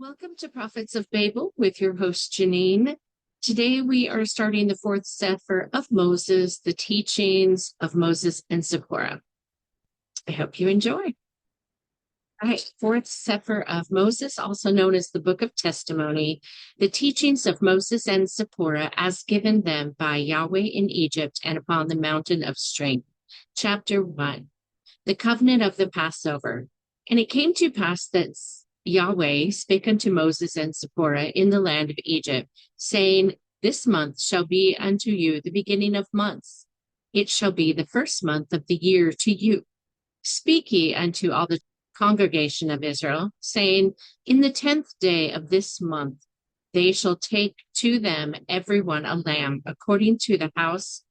Welcome to Prophets of Babel with your host, Janine. Today we are starting the Fourth Sefer of Moses, the teachings of Moses and Zipporah. I hope you enjoy. All right, Fourth Sefer of Moses, also known as the Book of Testimony, the teachings of Moses and Zipporah as given them by Yahweh in Egypt and upon the mountain of strength. Chapter 1, the covenant of the Passover. And it came to pass that Yahweh spake unto Moses and Zipporah in the land of Egypt, saying, This month shall be unto you the beginning of months. It shall be the first month of the year to you. Speak ye unto all the congregation of Israel, saying, In the 10th day of this month they shall take to them every one a lamb, according to the house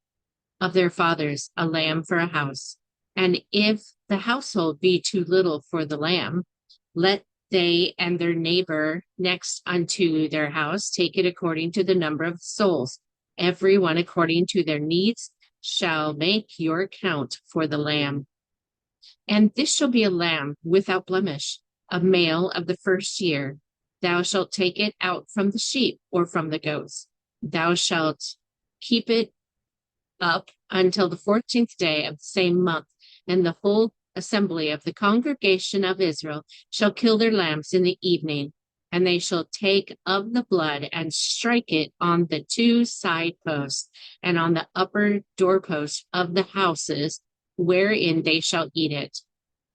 of their fathers, a lamb for a house. And if the household be too little for the lamb, let they and their neighbor next unto their house take it according to the number of souls. Every one according to their needs shall make your count for the lamb. And this shall be a lamb without blemish, a male of the first year. Thou shalt take it out from the sheep or from the goats. Thou shalt keep it up until the 14th day of the same month, and the whole assembly of the congregation of Israel shall kill their lambs in the evening, and they shall take of the blood and strike it on the two side posts and on the upper doorpost of the houses wherein they shall eat it.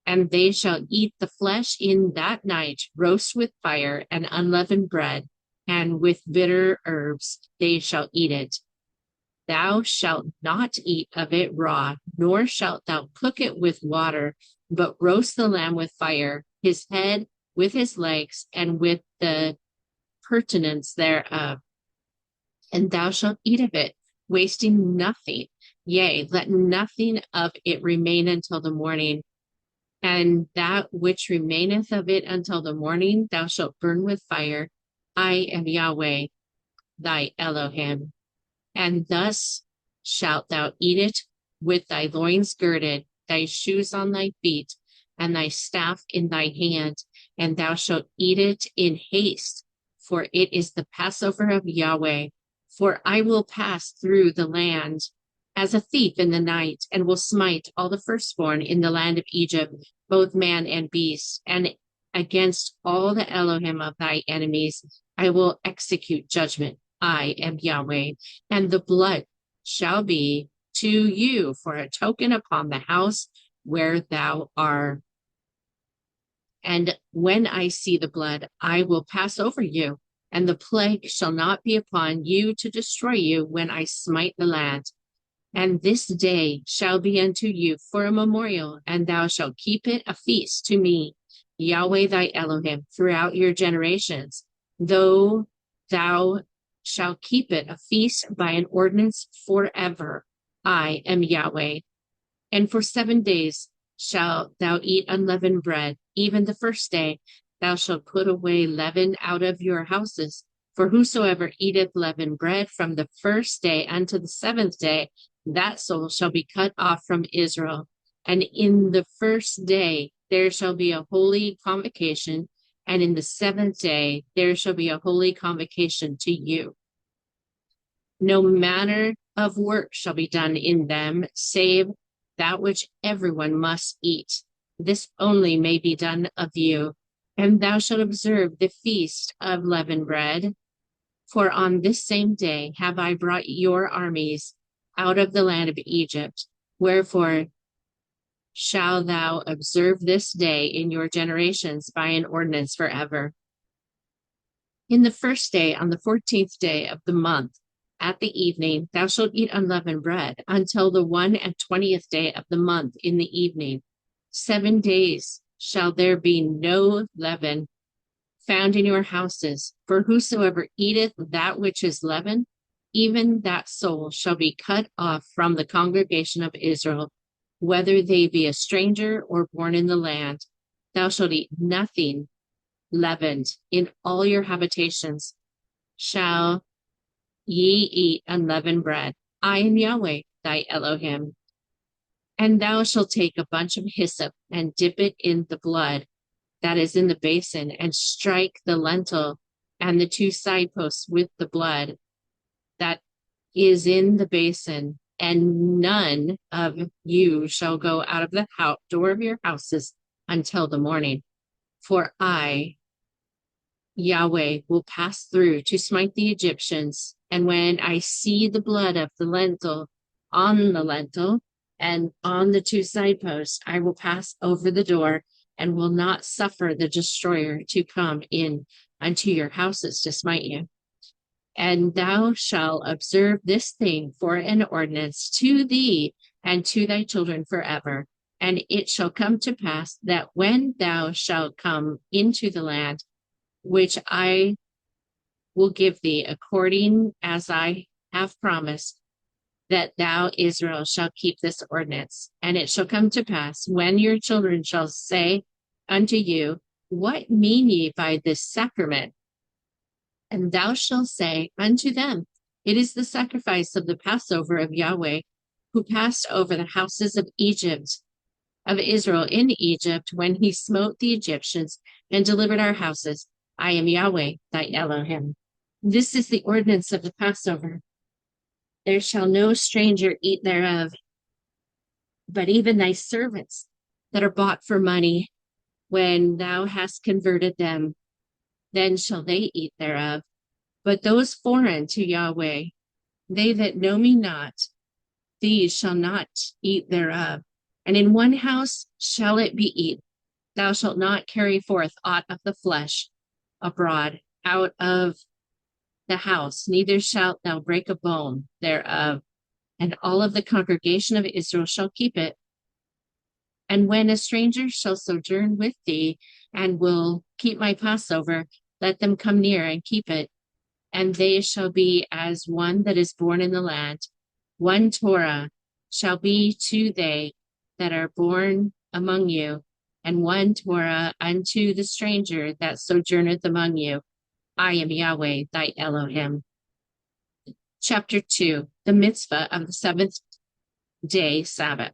And they shall eat the flesh in that night, roast with fire and unleavened bread, and with bitter herbs they shall eat it. Thou shalt not eat of it raw, nor shalt thou cook it with water, but roast the lamb with fire, his head with his legs, and with the purtenance thereof. And thou shalt eat of it, wasting nothing. Yea, let nothing of it remain until the morning. And that which remaineth of it until the morning thou shalt burn with fire. I am Yahweh, thy Elohim. And thus shalt thou eat it with thy loins girded, thy shoes on thy feet, and thy staff in thy hand. And thou shalt eat it in haste, for it is the Passover of Yahweh. For I will pass through the land as a thief in the night, and will smite all the firstborn in the land of Egypt, both man and beast. And against all the Elohim of thy enemies I will execute judgment. I am Yahweh, and the blood shall be to you for a token upon the house where thou art. And when I see the blood, I will pass over you, and the plague shall not be upon you to destroy you when I smite the land. And this day shall be unto you for a memorial, and thou shalt keep it a feast to me, Yahweh thy Elohim, throughout your generations, though thou shall keep it a feast by an ordinance forever. I am Yahweh. And for 7 days shalt thou eat unleavened bread. Even the first day thou shalt put away leaven out of your houses. For whosoever eateth leavened bread from the first day unto the 7th day, that soul shall be cut off from Israel. And in the first day there shall be a holy convocation, and in the 7th day there shall be a holy convocation to you. No manner of work shall be done in them, save that which everyone must eat. This only may be done of you. And thou shalt observe the feast of leavened bread. For on this same day have I brought your armies out of the land of Egypt. Wherefore shall thou observe this day in your generations by an ordinance forever. In the first day, on the 14th day of the month, at the evening, thou shalt eat unleavened bread until the 21st day of the month in the evening. 7 days shall there be no leaven found in your houses. For whosoever eateth that which is leavened, even that soul shall be cut off from the congregation of Israel, whether they be a stranger or born in the land. Thou shalt eat nothing leavened in all your habitations. Shall ye eat unleavened bread. I am Yahweh, thy Elohim. And thou shalt take a bunch of hyssop and dip it in the blood. that is in the basin, and strike the lintel and the two side posts with the blood that is in the basin, and none of you shall go out of the door of your houses until the morning. For I, Yahweh, will pass through to smite the Egyptians. And when I see the blood of the lintel on the lintel and on the two side posts, I will pass over the door and will not suffer the destroyer to come in unto your houses to smite you. And thou shalt observe this thing for an ordinance to thee and to thy children forever. And it shall come to pass that when thou shalt come into the land, which I will give thee according as I have promised, that thou, Israel, shall keep this ordinance. And it shall come to pass when your children shall say unto you, what mean ye by this sacrament? And thou shalt say unto them, it is the sacrifice of the Passover of Yahweh, who passed over the houses of Israel in Egypt, when he smote the Egyptians and delivered our houses. I am Yahweh, thy Elohim. This is the ordinance of the Passover. There shall no stranger eat thereof, but even thy servants that are bought for money, when thou hast converted them, then shall they eat thereof. But those foreign to Yahweh, they that know me not, these shall not eat thereof. And in one house shall it be eaten. Thou shalt not carry forth aught of the flesh abroad out of the house, neither shalt thou break a bone thereof. And all of the congregation of Israel shall keep it. And when a stranger shall sojourn with thee and will keep my Passover, let them come near and keep it. And they shall be as one that is born in the land. One Torah shall be to they that are born among you, and one Torah unto the stranger that sojourneth among you. I am Yahweh, thy Elohim. Chapter 2, the mitzvah of the seventh day Sabbath.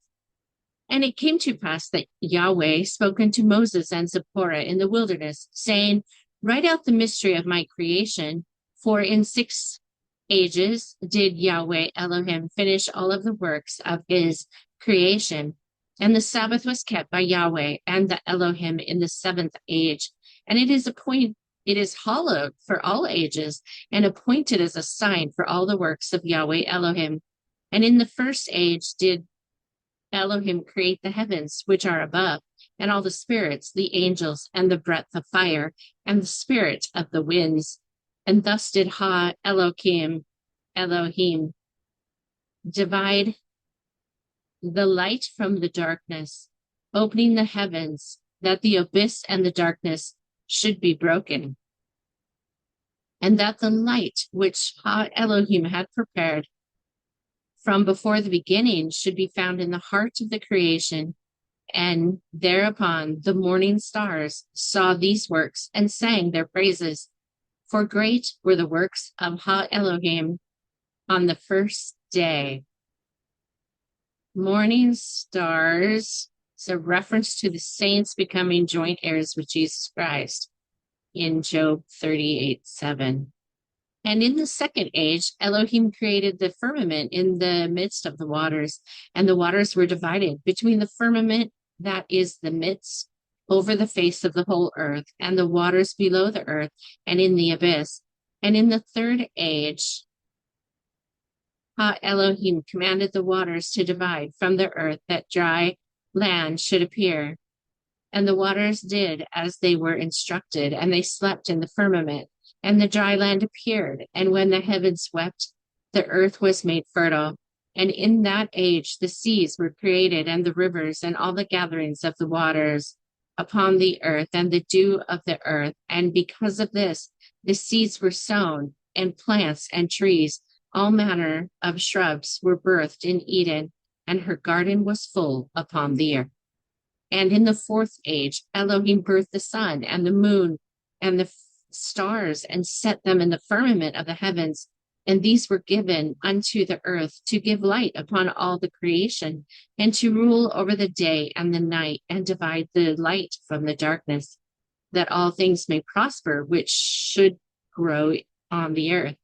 And it came to pass that Yahweh spoke unto Moses and Zipporah in the wilderness, saying, write out the mystery of my creation, for in 6 ages did Yahweh Elohim finish all of the works of his creation. And the Sabbath was kept by Yahweh and the Elohim in the 7th age. And it is hallowed for all ages, and appointed as a sign for all the works of Yahweh Elohim. And in the 1st age did Elohim create the heavens which are above, and all the spirits, the angels, and the breath of fire, and the spirit of the winds. And thus did Elohim divide the light from the darkness, opening the heavens, that the abyss and the darkness should be broken. And that the light which Elohim had prepared from before the beginning should be found in the heart of the creation. And thereupon the morning stars saw these works and sang their praises. For great were the works of Elohim on the first day. Morning stars is a reference to the saints becoming joint heirs with Jesus Christ in Job 38:7. And in the 2nd age, Elohim created the firmament in the midst of the waters, and the waters were divided between the firmament that is the midst over the face of the whole earth, and the waters below the earth and in the abyss. And in the 3rd age, Elohim commanded the waters to divide from the earth, that dry land should appear. And the waters did as they were instructed, and they slept in the firmament. And the dry land appeared, and when the heavens wept, the earth was made fertile. And in that age the seas were created, and the rivers, and all the gatherings of the waters upon the earth, and the dew of the earth. And because of this, the seeds were sown, and plants and trees, all manner of shrubs were birthed in Eden, and her garden was full upon the earth. And in the 4th age, Elohim birthed the sun and the moon and the stars, and set them in the firmament of the heavens. And these were given unto the earth to give light upon all the creation, and to rule over the day and the night, and divide the light from the darkness. that all things may prosper, which should grow on the earth.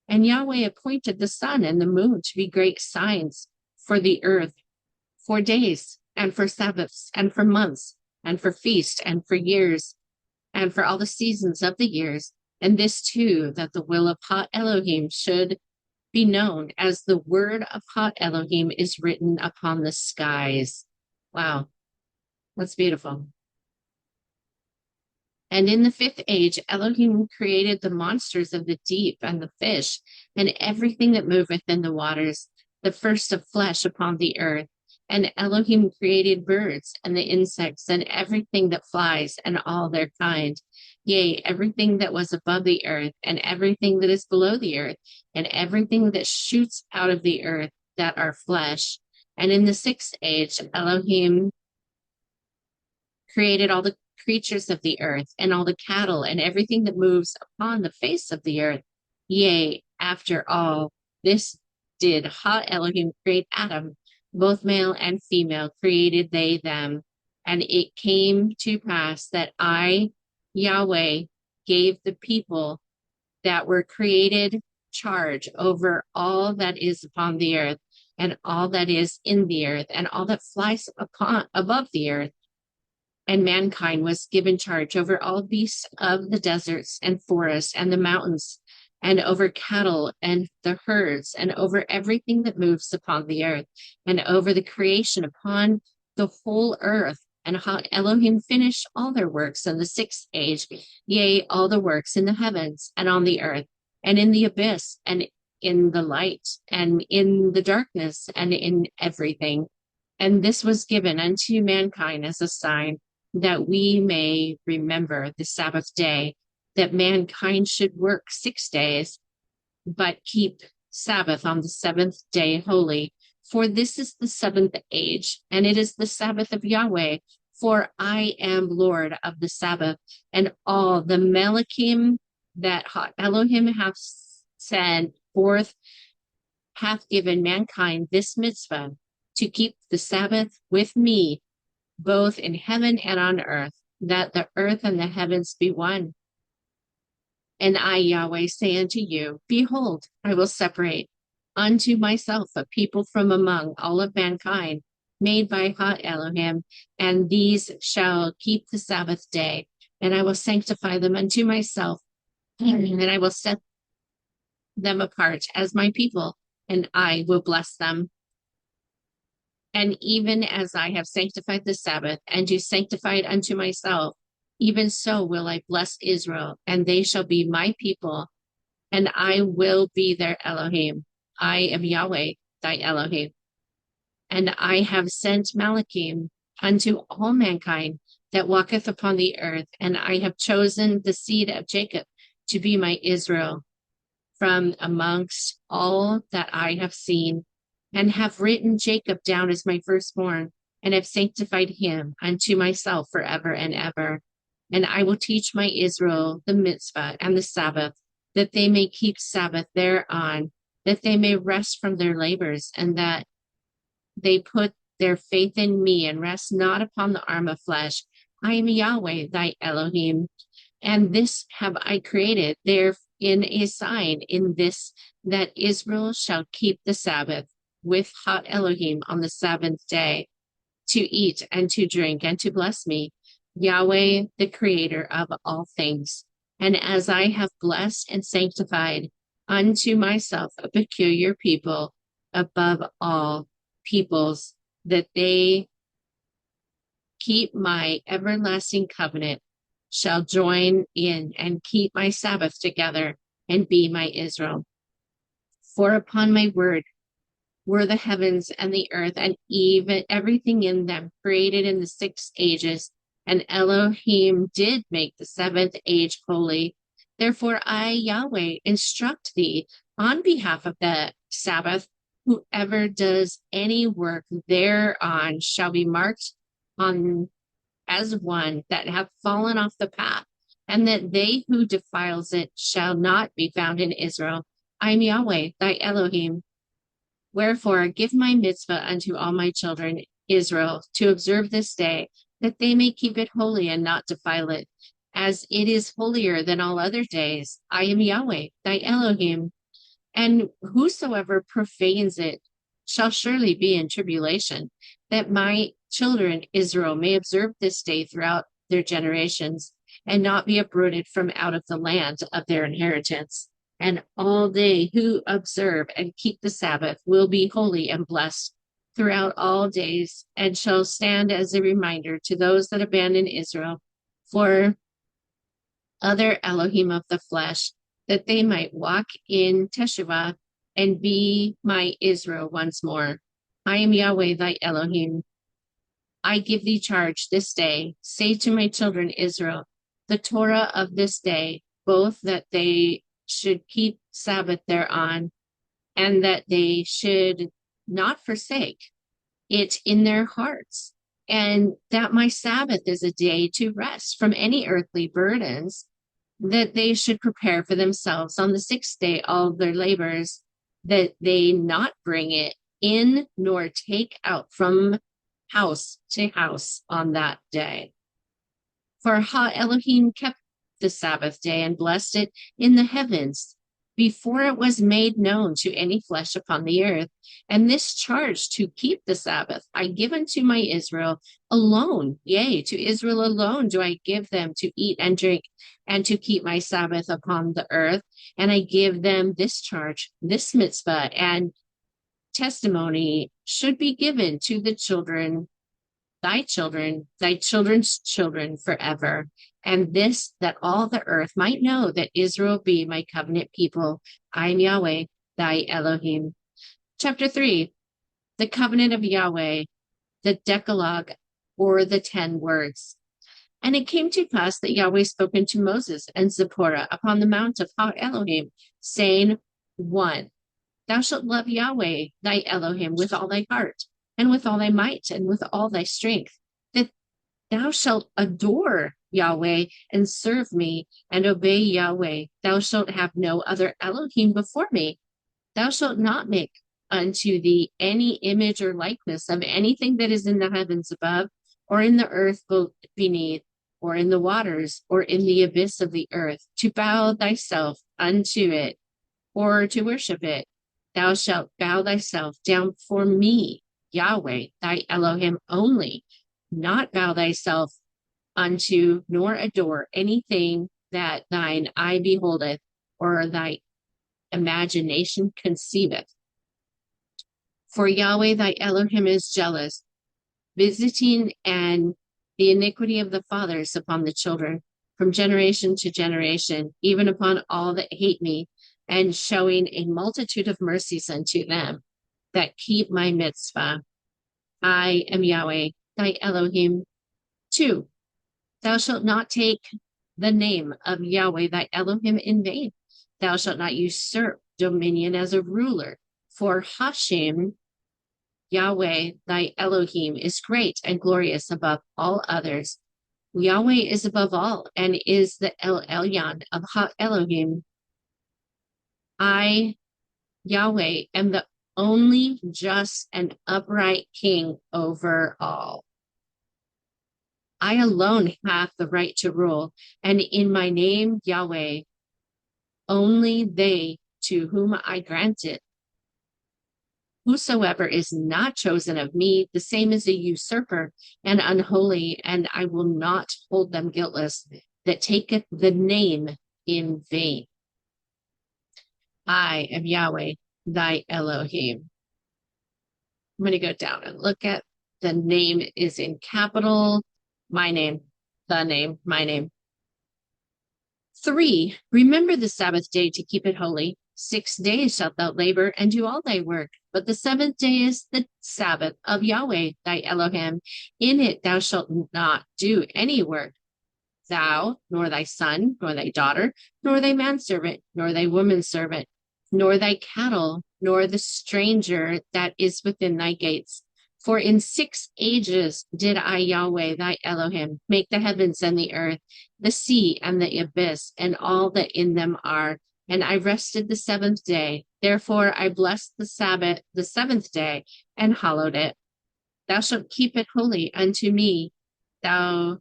And Yahweh appointed the sun and the moon to be great signs for the earth, for days, and for Sabbaths, and for months, and for feasts, and for years, and for all the seasons of the years. And this too, that the will of Ha Elohim should be known, as the word of Ha Elohim is written upon the skies. Wow, that's beautiful. And in the fifth age, Elohim created the monsters of the deep and the fish and everything that moveth in the waters, the first of flesh upon the earth. And Elohim created birds and the insects and everything that flies and all their kind. Yea, everything that was above the earth and everything that is below the earth and everything that shoots out of the earth that are flesh. And in the sixth age, Elohim created all the creatures of the earth and all the cattle and everything that moves upon the face of the earth. Yea, after all this did Ha Elohim create Adam, both male and female created they them. And it came to pass that I, Yahweh, gave the people that were created charge over all that is upon the earth and all that is in the earth and all that flies above the earth. And mankind was given charge over all beasts of the deserts and forests and the mountains, and over cattle and the herds, and over everything that moves upon the earth, and over the creation upon the whole earth. And how Elohim finished all their works in the sixth age, yea, all the works in the heavens and on the earth, and in the abyss, and in the light, and in the darkness, and in everything. And this was given unto mankind as a sign, that we may remember the Sabbath day, that mankind should work 6 days, but keep Sabbath on the seventh day holy. For this is the seventh age, and it is the Sabbath of Yahweh. For I am Lord of the Sabbath, and all the Melachim that Elohim hath sent forth hath given mankind this mitzvah, to keep the Sabbath with me, both in heaven and on earth, that the earth and the heavens be one. And I, Yahweh, say unto you, behold, I will separate unto myself a people from among all of mankind, made by Ha Elohim, and these shall keep the Sabbath day, and I will sanctify them unto myself, and I will set them apart as my people, and I will bless them. And even as I have sanctified the Sabbath, and do sanctify it unto myself, even so will I bless Israel, and they shall be my people, and I will be their Elohim. I am Yahweh, thy Elohim. And I have sent Malachim unto all mankind that walketh upon the earth, and I have chosen the seed of Jacob to be my Israel from amongst all that I have seen, and have written Jacob down as my firstborn, and have sanctified him unto myself forever and ever. And I will teach my Israel the mitzvah and the Sabbath, that they may keep Sabbath thereon, that they may rest from their labors, and that they put their faith in me, and rest not upon the arm of flesh. I am Yahweh, thy Elohim, and this have I created therein a sign, in this, that Israel shall keep the Sabbath with Ha Elohim on the seventh day, to eat and to drink and to bless me, Yahweh, the creator of all things. And as I have blessed and sanctified unto myself a peculiar people above all peoples, that they keep my everlasting covenant, shall join in and keep my Sabbath together, and be my Israel. For upon my word were the heavens and the earth, and even everything in them, created in the 6 ages. And Elohim did make the seventh age holy. Therefore I, Yahweh, instruct thee on behalf of the Sabbath, whoever does any work thereon shall be marked on as one that hath fallen off the path, and that they who defiles it shall not be found in Israel. I am Yahweh, thy Elohim. Wherefore give my mitzvah unto all my children Israel, to observe this day, that they may keep it holy and not defile it, as it is holier than all other days. I am Yahweh, thy Elohim, and whosoever profanes it shall surely be in tribulation, that my children Israel may observe this day throughout their generations, and not be uprooted from out of the land of their inheritance. And all they who observe and keep the Sabbath will be holy and blessed throughout all days, and shall stand as a reminder to those that abandon Israel for other Elohim of the flesh, that they might walk in Teshuvah and be my Israel once more. I am Yahweh thy Elohim. I give thee charge this day. Say to my children Israel, the Torah of this day, both that they should keep Sabbath thereon, and that they should not forsake it in their hearts, and that my Sabbath is a day to rest from any earthly burdens, that they should prepare for themselves on the sixth day all their labors, that they not bring it in nor take out from house to house on that day. For Ha Elohim kept the Sabbath day and blessed it in the heavens before it was made known to any flesh upon the earth. And this charge to keep the Sabbath I give unto my Israel alone. Yea, to Israel alone do I give them to eat and drink, and to keep my Sabbath upon the earth. And I give them this charge, this mitzvah, and testimony should be given to the children, thy children's children forever. And this, that all the earth might know that Israel be my covenant people. I am Yahweh, thy Elohim. Chapter 3, the covenant of Yahweh, the Decalogue, or the 10 words. And it came to pass that Yahweh spoke unto Moses and Zipporah upon the mount of Ha Elohim, saying, 1. Thou shalt love Yahweh, thy Elohim, with all thy heart, and with all thy might, and with all thy strength, that thou shalt adore Yahweh and serve me and obey Yahweh. Thou shalt have no other Elohim before me. Thou shalt not make unto thee any image or likeness of anything that is in the heavens above, or in the earth beneath, or in the waters, or in the abyss of the earth, to bow thyself unto it, or to worship it. Thou shalt bow thyself down for me, Yahweh, thy Elohim only, not bow thyself unto nor adore anything that thine eye beholdeth, or thy imagination conceiveth. For Yahweh thy Elohim is jealous, visiting and the iniquity of the fathers upon the children, from generation to generation, even upon all that hate me, and showing a multitude of mercies unto them that keep my mitzvah. I am Yahweh, thy Elohim. 2. Thou shalt not take the name of Yahweh, thy Elohim, in vain. Thou shalt not usurp dominion as a ruler, for Hashem, Yahweh, thy Elohim, is great and glorious above all others. Yahweh is above all, and is the El Elyon of Ha Elohim. I, Yahweh, am the only just and upright king over all. I alone have the right to rule, and in my name, Yahweh, only they to whom I grant it. Whosoever is not chosen of me, the same is a usurper and unholy, and I will not hold them guiltless that taketh the name in vain. I am Yahweh, thy Elohim. I'm going to go down and look at the name is in capital, my name, the name, my name. 3, remember the Sabbath day to keep it holy. 6 days shalt thou labor and do all thy work, but the 7th day is the Sabbath of Yahweh, thy Elohim. In it thou shalt not do any work, thou, nor thy son, nor thy daughter, nor thy manservant, nor thy womanservant, nor thy cattle, nor the stranger that is within thy gates. For in 6 ages did I, Yahweh, thy Elohim, make the heavens and the earth, the sea and the abyss, and all that in them are. And I rested the 7th day. Therefore I blessed the Sabbath, the 7th day, and hallowed it. Thou shalt keep it holy unto me, thou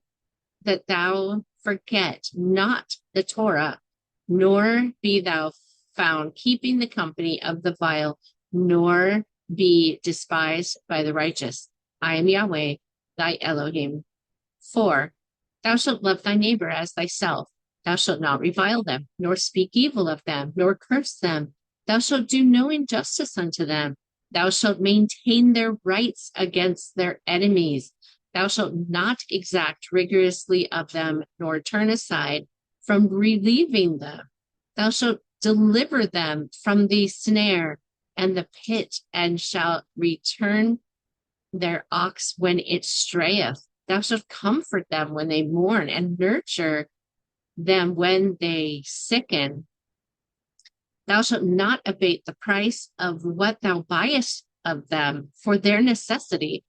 Forget not the Torah, nor be thou found keeping the company of the vile, nor be despised by the righteous. I am Yahweh, thy Elohim. 4. Thou shalt love thy neighbor as thyself. Thou shalt not revile them, nor speak evil of them, nor curse them. Thou shalt do no injustice unto them. Thou shalt maintain their rights against their enemies. Thou shalt not exact rigorously of them, nor turn aside from relieving them. Thou shalt deliver them from the snare and the pit, and shalt return their ox when it strayeth. Thou shalt comfort them when they mourn, and nurture them when they sicken. Thou shalt not abate the price of what thou buyest of them for their necessity,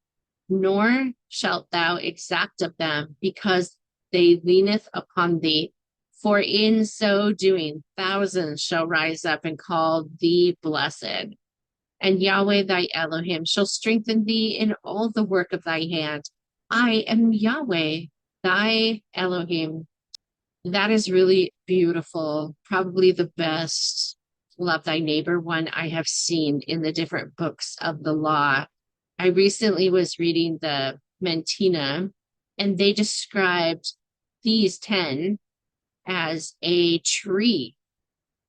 nor shalt thou exact of them, because they leaneth upon thee. For in so doing, thousands shall rise up and call thee blessed. And Yahweh thy Elohim shall strengthen thee in all the work of thy hand. I am Yahweh thy Elohim. That is really beautiful. Probably the best love thy neighbor one I have seen in the different books of the law. I recently was reading the Mentina, and they described these 10 as a tree,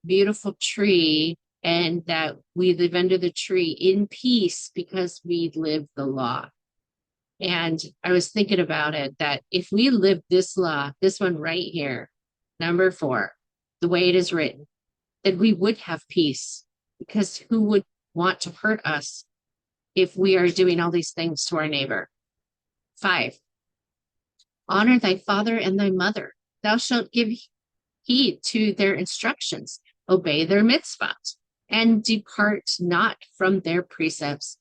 beautiful tree, and that we live under the tree in peace because we live the law. And I was thinking about it, that if we live this law, this one right here, number 4, the way it is written, then we would have peace, because who would want to hurt us if we are doing all these things to our neighbor? 5, honor thy father and thy mother. Thou shalt give heed to their instructions, obey their mitzvot, and depart not from their precepts.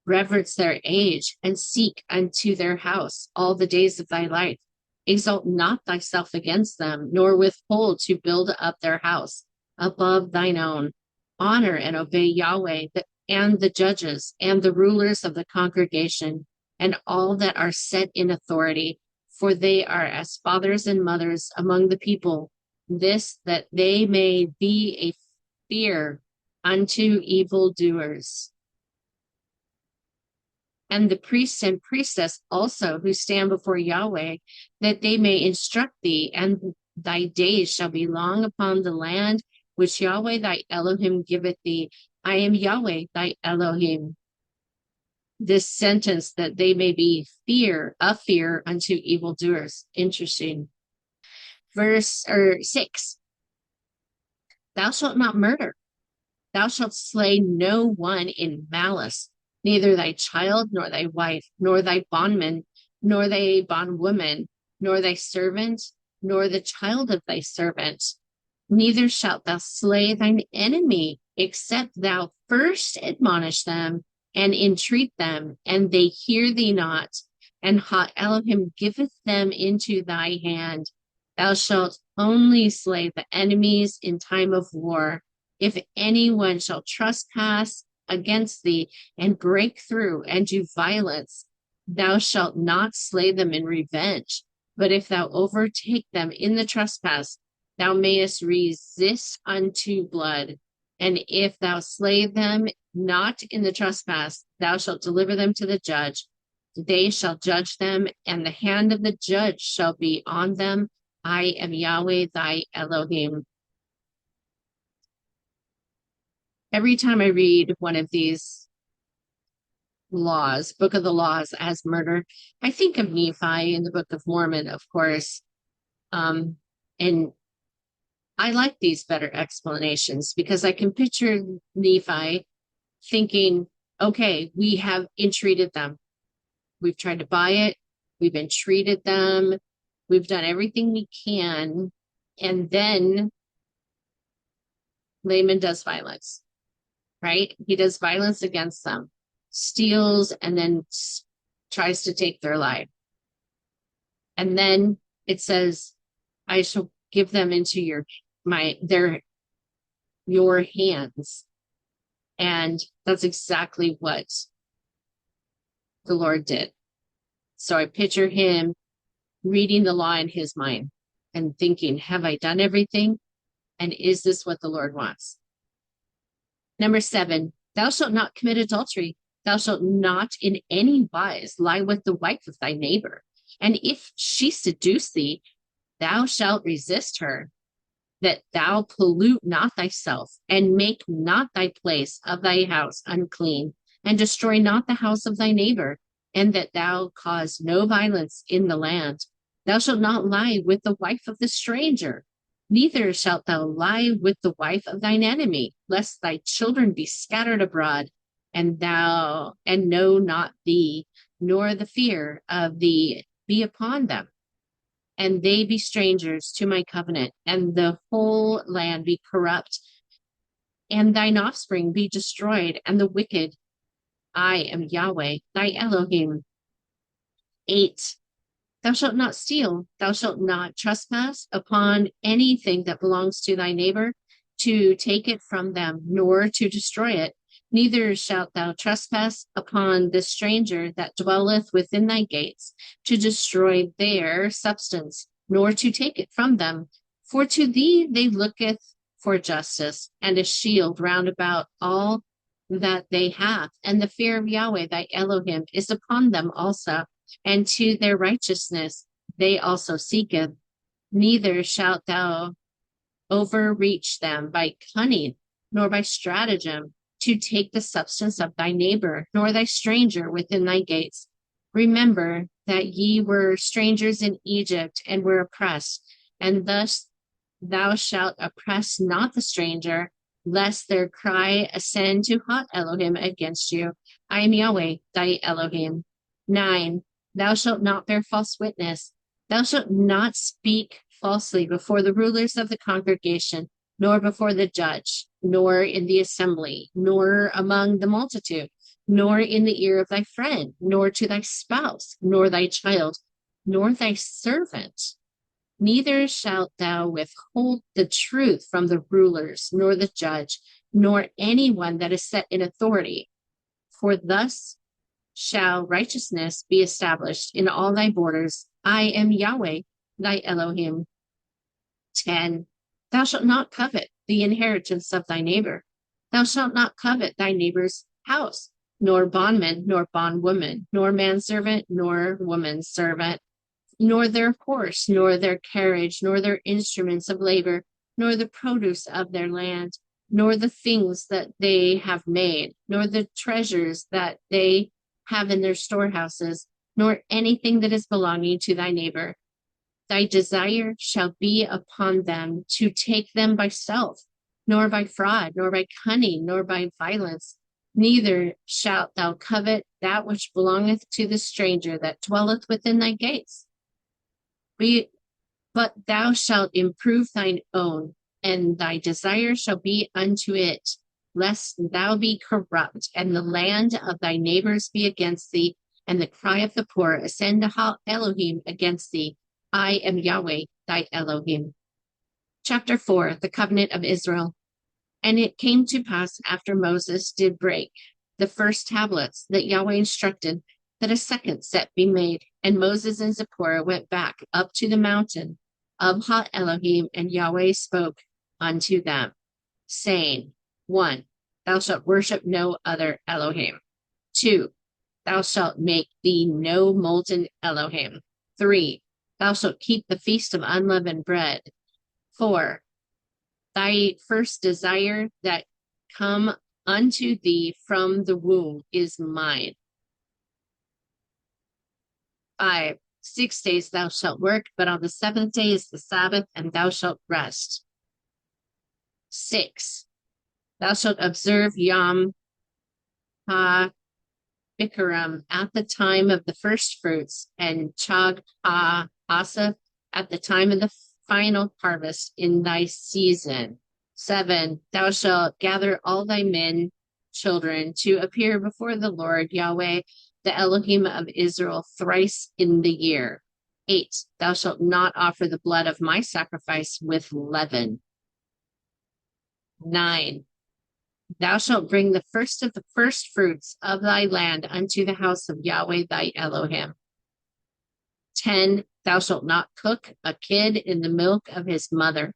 Reverence their age, and seek unto their house all the days of thy life. Exalt not thyself against them, nor withhold to build up their house above thine own. Honor and obey Yahweh and the judges and the rulers of the congregation, and all that are set in authority, for they are as fathers and mothers among the people. This, that they may be a fear unto evildoers. And the priests and priestess also who stand before Yahweh, that they may instruct thee, and thy days shall be long upon the land which Yahweh thy Elohim giveth thee. I am Yahweh thy Elohim. This sentence, that they may be a fear unto evildoers. Interesting. Verse 6. Thou shalt not murder. Thou shalt slay no one in malice. Neither thy child, nor thy wife, nor thy bondman, nor thy bondwoman, nor thy servant, nor the child of thy servant. Neither shalt thou slay thine enemy, except thou first admonish them and entreat them, and they hear thee not. And Ha Elohim giveth them into thy hand. Thou shalt only slay the enemies in time of war. If anyone shall trespass against thee and break through and do violence, thou shalt not slay them in revenge. But if thou overtake them in the trespass, thou mayest resist unto blood. And if thou slay them not in the trespass, thou shalt deliver them to the judge. They shall judge them, and the hand of the judge shall be on them. I am Yahweh thy Elohim. Every time I read one of these laws, Book of the Laws as murder, I think of Nephi in the Book of Mormon, of course. And I like these better explanations, because I can picture Nephi thinking, okay, we have entreated them. We've tried to buy it. We've entreated them. We've done everything we can. And then Laman does violence. Right? He does violence against them, steals, and then tries to take their life. And then it says, I shall give them into your hands. And that's exactly what the Lord did. So I picture him reading the law in his mind and thinking, have I done everything? And is this what the Lord wants? Number 7, thou shalt not commit adultery. Thou shalt not in any wise lie with the wife of thy neighbor. And if she seduce thee, thou shalt resist her, that thou pollute not thyself, and make not thy place of thy house unclean, and destroy not the house of thy neighbor, and that thou cause no violence in the land. Thou shalt not lie with the wife of the stranger, neither shalt thou lie with the wife of thine enemy, lest thy children be scattered abroad, and know not thee, nor the fear of thee be upon them, and they be strangers to my covenant, and the whole land be corrupt, and thine offspring be destroyed, and the wicked. I am Yahweh, thy Elohim. 8, thou shalt not steal. Thou shalt not trespass upon anything that belongs to thy neighbor, to take it from them, nor to destroy it. Neither shalt thou trespass upon the stranger that dwelleth within thy gates, to destroy their substance, nor to take it from them. For to thee they looketh for justice, and a shield round about all that they have. And the fear of Yahweh thy Elohim is upon them also, and to their righteousness they also seeketh. Neither shalt thou overreach them by cunning, nor by stratagem, to take the substance of thy neighbor, nor thy stranger within thy gates. Remember that ye were strangers in Egypt, and were oppressed, and thus thou shalt oppress not the stranger, lest their cry ascend to hot Elohim against you. I am Yahweh, thy Elohim. 9, thou shalt not bear false witness. Thou shalt not speak falsely before the rulers of the congregation, nor before the judge, nor in the assembly, nor among the multitude, nor in the ear of thy friend, nor to thy spouse, nor thy child, nor thy servant. Neither shalt thou withhold the truth from the rulers, nor the judge, nor anyone that is set in authority. For thus shall righteousness be established in all thy borders. I am Yahweh, thy Elohim. 10, thou shalt not covet the inheritance of thy neighbor. Thou shalt not covet thy neighbor's house, nor bondman, nor bondwoman, nor manservant, nor womanservant, nor their horse, nor their carriage, nor their instruments of labor, nor the produce of their land, nor the things that they have made, nor the treasures that they have in their storehouses, nor anything that is belonging to thy neighbor. Thy desire shall be upon them to take them by stealth, nor by fraud, nor by cunning, nor by violence. Neither shalt thou covet that which belongeth to the stranger that dwelleth within thy gates. But thou shalt improve thine own, and thy desire shall be unto it, lest thou be corrupt, and the land of thy neighbors be against thee, and the cry of the poor ascend to Elohim against thee. I am Yahweh, thy Elohim. Chapter 4, the covenant of Israel. And it came to pass after Moses did break the first tablets that Yahweh instructed that a second set be made. And Moses and Zipporah went back up to the mountain of Ha Elohim, and Yahweh spoke unto them, saying, 1, thou shalt worship no other Elohim. 2, thou shalt make thee no molten Elohim. 3, thou shalt keep the feast of unleavened bread. 4, thy first desire that come unto thee from the womb is mine. 5, 6 days thou shalt work, but on the 7th day is the Sabbath, and thou shalt rest. 6, thou shalt observe Yom HaBikurim at the time of the first fruits, and Chag HaAsaph at the time of the final harvest in thy season. 7, thou shalt gather all thy men, children, to appear before the Lord Yahweh, the Elohim of Israel, thrice in the year. 8, thou shalt not offer the blood of my sacrifice with leaven. 9, thou shalt bring the first of the first fruits of thy land unto the house of Yahweh thy Elohim. 10, thou shalt not cook a kid in the milk of his mother.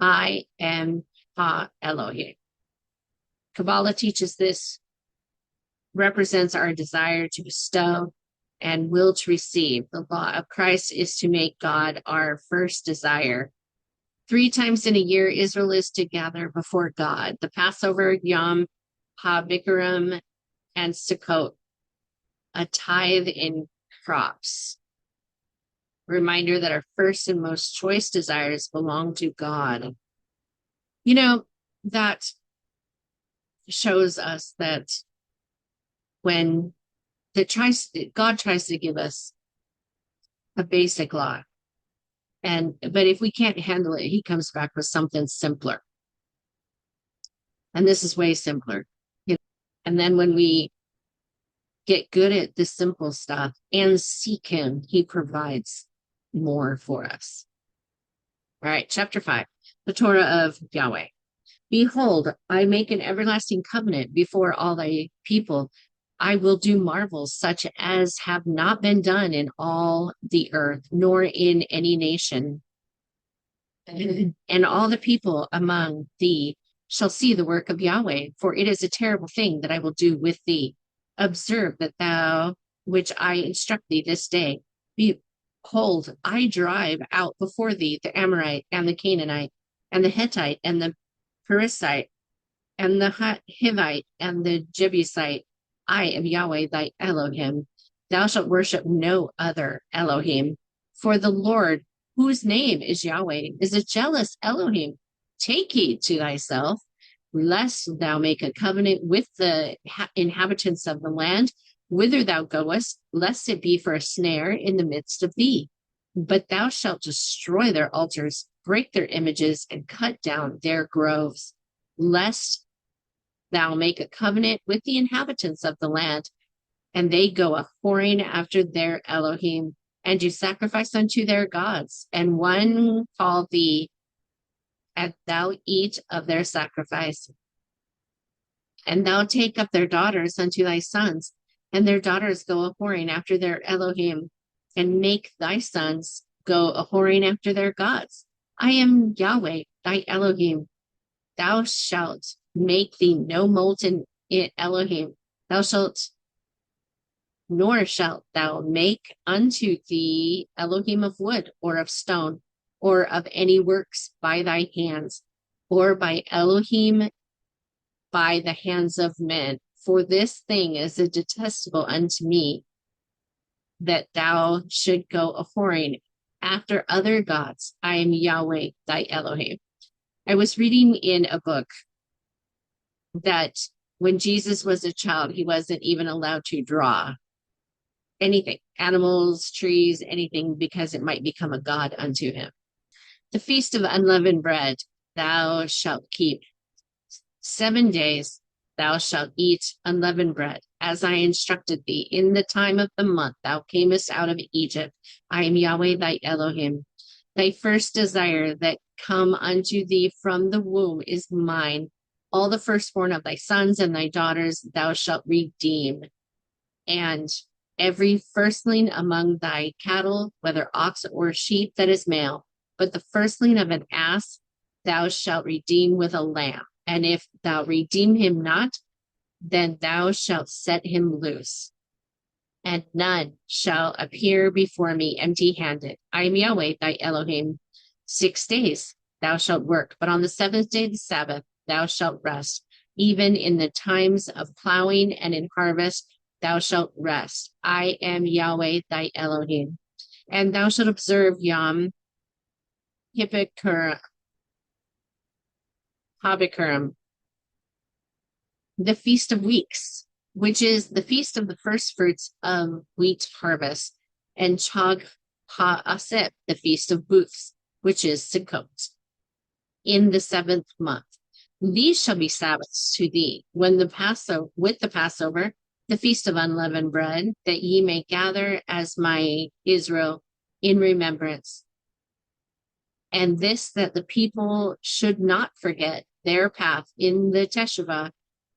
I am Ha Elohim. Kabbalah teaches this represents our desire to bestow and will to receive. The law of Christ is to make God our first desire. 3 times in a year, Israel is to gather before God: the Passover, Yom HaBikurim, and Sukkot, a tithe in crops. Reminder that our first and most choice desires belong to God. You know, that shows us that when God tries to give us a basic law, but if we can't handle it, he comes back with something simpler. And this is way simpler. And then when we get good at the simple stuff and seek him, he provides more for us. All right, chapter 5, the Torah of Yahweh. Behold, I make an everlasting covenant before all thy people. I will do marvels such as have not been done in all the earth, nor in any nation. And all the people among thee shall see the work of Yahweh, for it is a terrible thing that I will do with thee. Observe that thou, which I instruct thee this day, behold, I drive out before thee the Amorite and the Canaanite and the Hittite and the Perizzite and the Hivite and the Jebusite. I am Yahweh thy Elohim. Thou shalt worship no other Elohim. For the Lord, whose name is Yahweh, is a jealous Elohim. Take heed to thyself, lest thou make a covenant with the inhabitants of the land, whither thou goest, lest it be for a snare in the midst of thee. But thou shalt destroy their altars, break their images, and cut down their groves, lest thou make a covenant with the inhabitants of the land, and they go a whoring after their Elohim, and do sacrifice unto their gods, and one call thee, and thou eat of their sacrifice. And thou take up their daughters unto thy sons, and their daughters go a whoring after their Elohim, and make thy sons go a whoring after their gods. I am Yahweh, thy Elohim. Thou shalt make thee no molten Elohim. Nor shalt thou make unto thee Elohim of wood, or of stone, or of any works by thy hands, or by Elohim by the hands of men. For this thing is a detestable unto me, that thou should go a whoring after other gods. I am Yahweh, thy Elohim. I was reading in a book that when Jesus was a child, he wasn't even allowed to draw anything, animals, trees, anything, because it might become a god unto him. The feast of unleavened bread thou shalt keep. 7 days thou shalt eat unleavened bread, as I instructed thee. In the time of the month thou camest out of Egypt. I am Yahweh thy Elohim. Thy first desire that come unto thee from the womb is mine. All the firstborn of thy sons and thy daughters thou shalt redeem. And every firstling among thy cattle, whether ox or sheep, that is male, but the firstling of an ass thou shalt redeem with a lamb. And if thou redeem him not, then thou shalt set him loose. And none shall appear before me empty-handed. I am Yahweh thy Elohim. 6 days thou shalt work, but on the 7th day, the Sabbath, thou shalt rest. Even in the times of plowing and in harvest, thou shalt rest. I am Yahweh thy Elohim. And thou shalt observe Yom HaBikurim, the Feast of Weeks, which is the feast of the first fruits of wheat harvest, and Chag HaAsep, the Feast of Booths, which is Sukkot, in the 7th month. These shall be Sabbaths to thee with the Passover, the Feast of Unleavened Bread, that ye may gather as my Israel in remembrance. And this, that the people should not forget their path in the Teshuvah,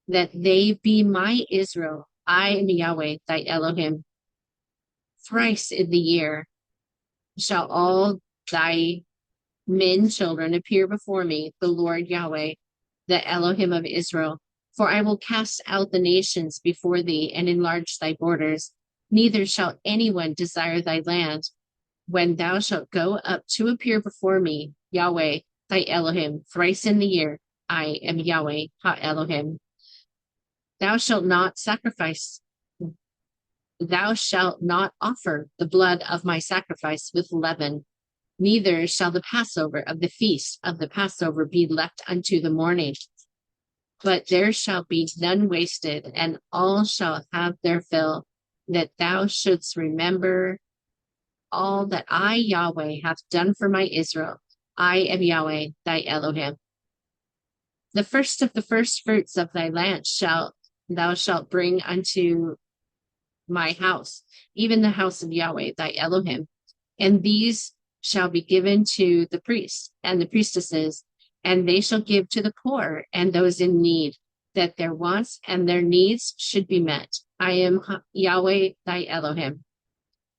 that they be my Israel. I am Yahweh thy Elohim. Thrice in the year shall all thy men children appear before me, the Lord Yahweh, the Elohim of Israel. For I will cast out the nations before thee and enlarge thy borders. Neither shall anyone desire thy land. When thou shalt go up to appear before me, Yahweh, thy Elohim, thrice in the year, I am Yahweh, Ha Elohim. Thou shalt not sacrifice, thou shalt not offer the blood of my sacrifice with leaven. Neither shall the Passover of the feast of the Passover be left unto the morning. But there shall be none wasted, and all shall have their fill, that thou shouldst remember all that I, Yahweh, have done for my Israel. I am Yahweh, thy Elohim. The first of the first fruits of thy land thou shalt bring unto my house, even the house of Yahweh, thy Elohim. And these shall be given to the priests and the priestesses, and they shall give to the poor and those in need, that their wants and their needs should be met. I am Yahweh, thy Elohim.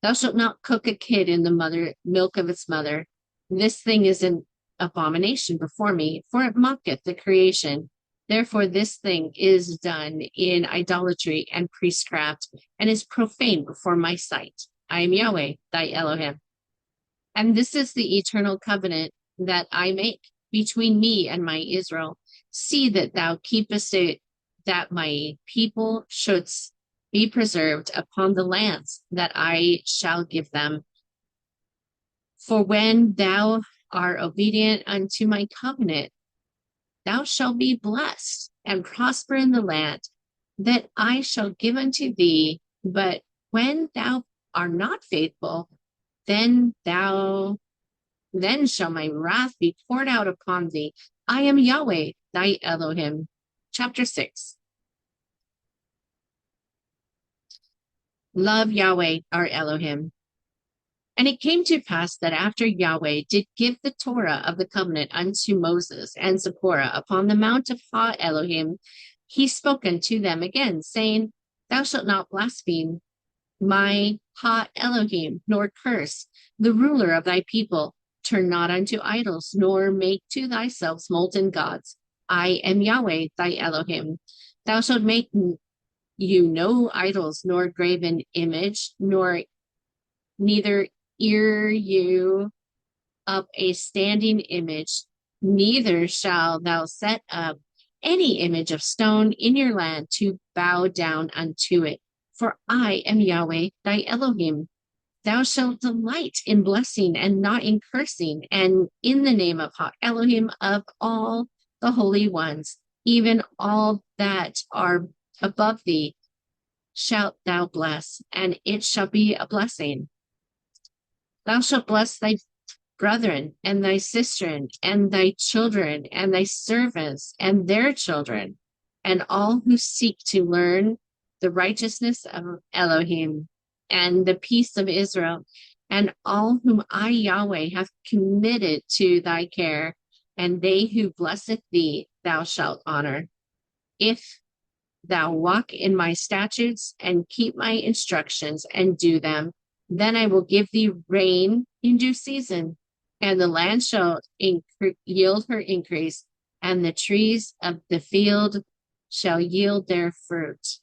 Thou shalt not cook a kid in the milk of its mother. This thing is an abomination before me, for it mocketh the creation. Therefore this thing is done in idolatry and priestcraft, and is profane before my sight. I am Yahweh, thy Elohim. And this is the eternal covenant that I make between me and my Israel. See that thou keepest it, that my people should be preserved upon the lands that I shall give them. For when thou art obedient unto my covenant, thou shalt be blessed and prosper in the land that I shall give unto thee. But when thou art not faithful, then shall my wrath be poured out upon thee. I am Yahweh, thy Elohim. Chapter 6. Love Yahweh, our Elohim. And it came to pass that after Yahweh did give the Torah of the covenant unto Moses and Zipporah upon the mount of Ha Elohim, he spoke unto them again, saying, Thou shalt not blaspheme my Ha Elohim, nor curse the ruler of thy people. Turn not unto idols, nor make to thyself molten gods. I am Yahweh, thy Elohim. Thou shalt make you no idols, nor graven image, neither ear you up a standing image, neither shall thou set up any image of stone in your land to bow down unto it. For I am Yahweh, thy Elohim. Thou shalt delight in blessing and not in cursing, and in the name of Ha Elohim of all the holy ones, even all that are above thee, shalt thou bless, and it shall be a blessing. Thou shalt bless thy brethren, and thy sister, and thy children, and thy servants, and their children, and all who seek to learn the righteousness of Elohim, and the peace of Israel, and all whom I, Yahweh, have committed to thy care, and they who blesseth thee thou shalt honor. If thou walk in my statutes, and keep my instructions, and do them, then I will give thee rain in due season, and the land shall yield her increase, and the trees of the field shall yield their fruit.